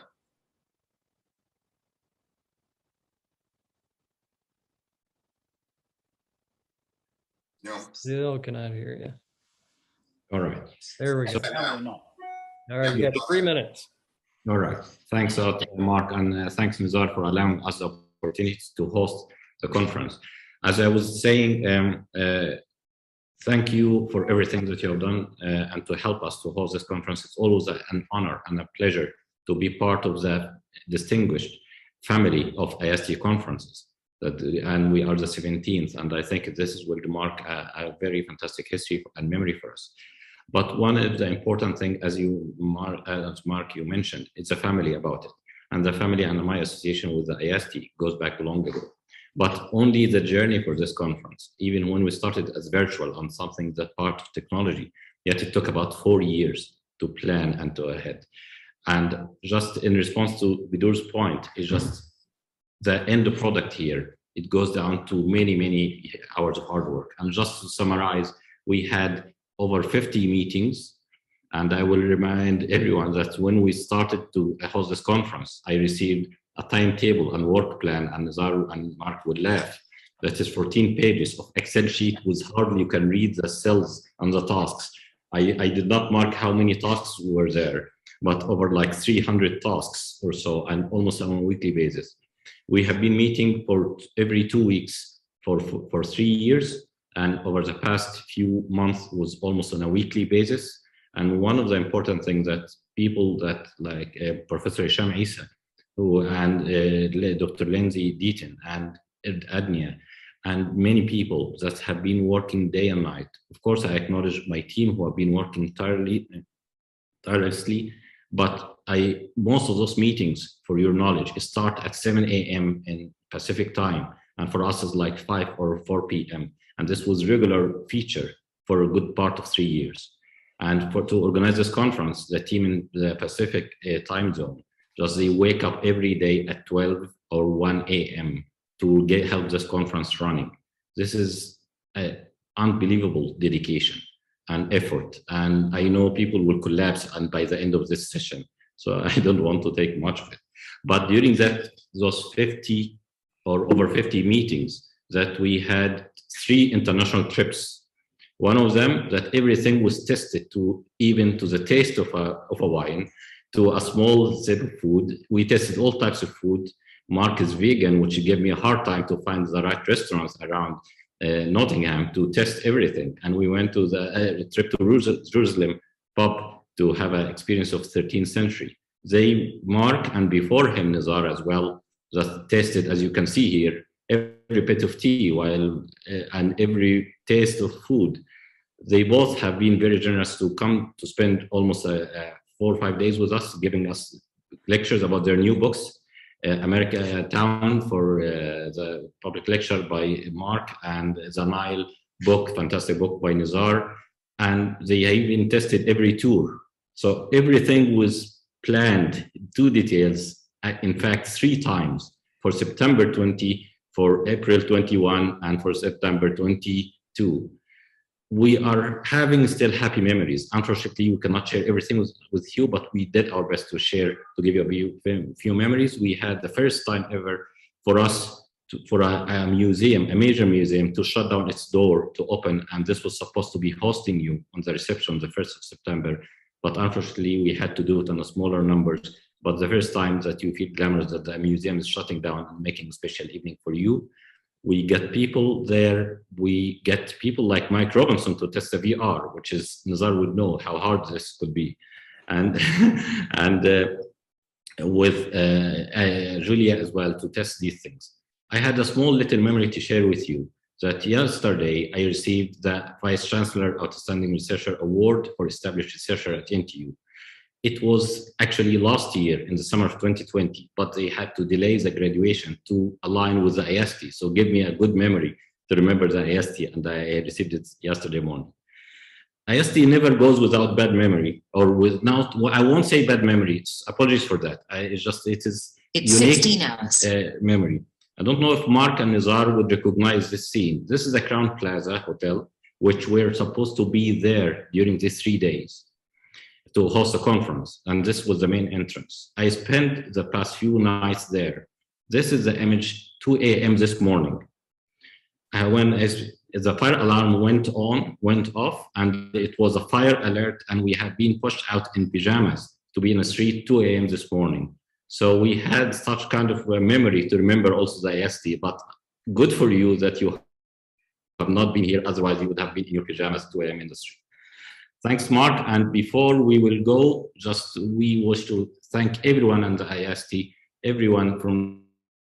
S9: No.
S1: Still cannot hear you.
S11: All right.
S1: There we go.
S3: No.
S1: All right, you got 3 minutes.
S11: All right. Thanks a lot, Mark, and thanks, Nizar, for allowing us the opportunity to host the conference. As I was saying, thank you for everything that you have done and to help us to host this conference. It's always an honor and a pleasure to be part of the distinguished family of IASTI conferences. And we are the 17th, and I think this will mark a very fantastic history and memory for us. But one of the important things, as Mark, you mentioned, it's a family about it. And the family and my association with the IASTI goes back long ago. But only the journey for this conference, even when we started as virtual on something that part of technology, yet it took about 4 years to plan and to ahead. And just in response to Bidur's point, is just the end product here. It goes down to many, many hours of hard work. And just to summarize, we had over 50 meetings. And I will remind everyone that when we started to host this conference, I received a timetable and work plan, and Nizar and Mark would laugh. That is 14 pages of Excel sheet with hardly you can read the cells and the tasks. I did not mark how many tasks were there, but over like 300 tasks or so, and almost on a weekly basis. We have been meeting for every 2 weeks for 3 years, and over the past few months was almost on a weekly basis. And one of the important things that people that like Professor Hisham Issa, and Dr. Lindsay Deaton and Adnia, and many people that have been working day and night. Of course, I acknowledge my team who have been working tirelessly, but most of those meetings, for your knowledge, start at 7 a.m. in Pacific time, and for us it's like 5 or 4 p.m. And this was regular feature for a good part of 3 years. And to organize this conference, the team in the Pacific time zone, just they wake up every day at 12 or 1 a.m. to help this conference running. This is an unbelievable dedication and effort. And I know people will collapse and by the end of this session. So I don't want to take much of it. But during those 50 or over 50 meetings that we had 3 international trips. One of them that everything was tested to even to the taste of a wine, to a small sip of food. We tested all types of food. Mark is vegan, which gave me a hard time to find the right restaurants around Nottingham to test everything. And we went to the trip to Jerusalem pub to have an experience of 13th century. Mark and before him, Nizar as well, just tasted, as you can see here, every bit of tea and every taste of food. They both have been very generous to come to spend almost 4 or 5 days with us, giving us lectures about their new books. America Town for the public lecture by Mark, and the Nile book, fantastic book by Nizar. And they have been tested every tour. So everything was planned to details, in fact, 3 times, for September 20, for April 21, and for September 22. We are having still happy memories. Unfortunately, we cannot share everything with you, but we did our best to share, to give you a few memories. We had the first time ever for us, for a museum, a major museum, to shut down its door to open, and this was supposed to be hosting you on the reception the 1st of September. But unfortunately, we had to do it on a smaller numbers. But the first time that you feel glamorous that the museum is shutting down and making a special evening for you, we get people there. We get people like Mike Robinson to test the VR, which is, Nizar would know how hard this could be. And, with Julia as well to test these things. I had a small little memory to share with you that yesterday I received the Vice Chancellor Outstanding Researcher Award for Established Researcher at NTU. It was actually last year in the summer of 2020, but they had to delay the graduation to align with the IST. So give me a good memory to remember the IST, and I received it yesterday morning. IST never goes without bad memory, or without, I won't say bad memory, apologies for that. It is
S12: it's
S11: unique
S12: 16 hours.
S11: Memory. I don't know if Mark and Nizar would recognize this scene. This is the Crown Plaza Hotel, which we're supposed to be there during these 3 days to host a conference, and this was the main entrance. I spent the past few nights there. This is the image, 2 a.m. this morning. When the fire alarm went off, and it was a fire alert, and we had been pushed out in pajamas to be in the street 2 a.m. this morning. So we had such kind of a memory to remember also the IST, but good for you that you have not been here, otherwise you would have been in your pajamas 2 a.m. in the street. Thanks, Mark. And before we will go, we wish to thank everyone in the IST, everyone from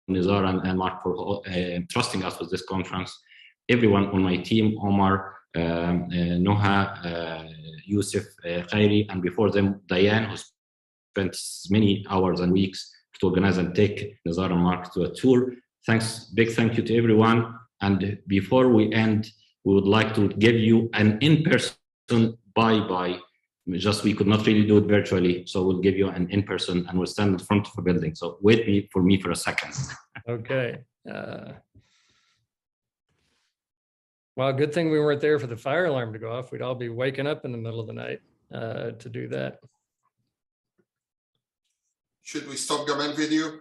S11: Nizar and Mark for trusting us with this conference, everyone on my team, Omar, Noha, Yusuf, Khairi, and before them, Diane, who spent many hours and weeks to organize and take Nizar and Mark to a tour. Thanks, big thank you to everyone. And before we end, we would like to give you an in-person bye-bye. We could not really do it virtually, so we'll give you an in-person, and we'll stand in front of a building. So wait for me for a second.
S1: Okay. Well, good thing we weren't there for the fire alarm to go off. We'd all be waking up in the middle of the night to do that.
S9: Should we stop Gamal video?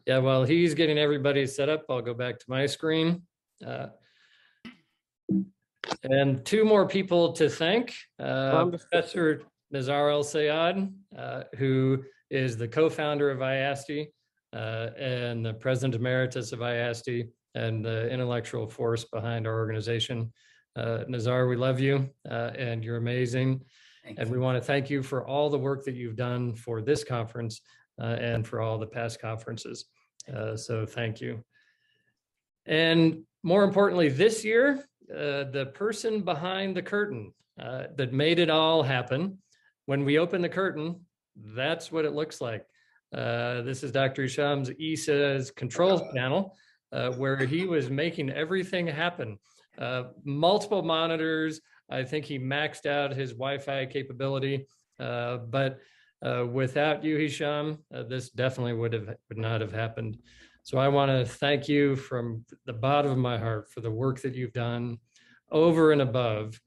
S1: Yeah, while he's getting everybody set up, I'll go back to my screen. And 2 more people to thank. Professor Nizar El-Sayed, who is the co-founder of IASTI and the president emeritus of IASTI and the intellectual force behind our organization. Nizar, we love you and you're amazing. And we want to thank you for all the work that you've done for this conference and for all the past conferences. So thank you. And more importantly, this year, the person behind the curtain that made it all happen. When we open the curtain, that's what it looks like. This is Dr. Hisham's ESA's control panel, where he was making everything happen. Multiple monitors, I think he maxed out his Wi-Fi capability, but without you, Hisham, this definitely would not have happened. So I want to thank you from the bottom of my heart for the work that you've done over and above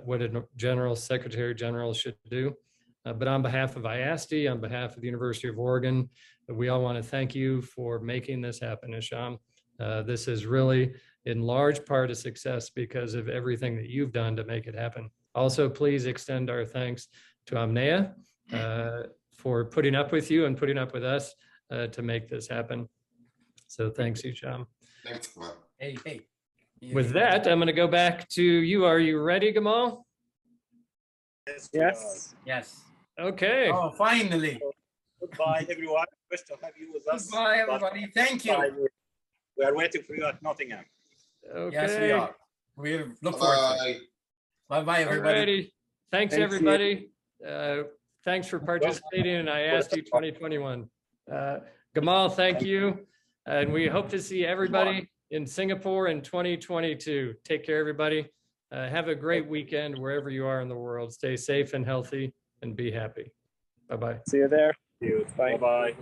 S1: what a General Secretary General should do. But on behalf of IASTE, on behalf of the University of Oregon, we all want to thank you for making this happen, Hisham. This is really in large part a success because of everything that you've done to make it happen. Also, please extend our thanks to Amnea for putting up with you and putting up with us to make this happen. So thanks, Hisham.
S9: Thanks, Gamal.
S3: Hey.
S1: With that, I'm going to go back to you. Are you ready, Gamal?
S3: Yes.
S1: Okay.
S3: Oh, finally.
S12: Goodbye, everyone. Wish to have you with us.
S3: Goodbye, everybody. Thank you.
S12: We are waiting for you at Nottingham.
S1: Okay.
S3: Yes, we are. We look forward to it. Bye-bye, everybody.
S1: Alrighty. Thanks, everybody. Thanks for participating in IASTE 2021. Gamal, thank you. And we hope to see everybody in Singapore in 2022. Take care, everybody. Have a great weekend wherever you are in the world. Stay safe and healthy and be happy. Bye-bye.
S12: See you there. Bye. Bye-bye.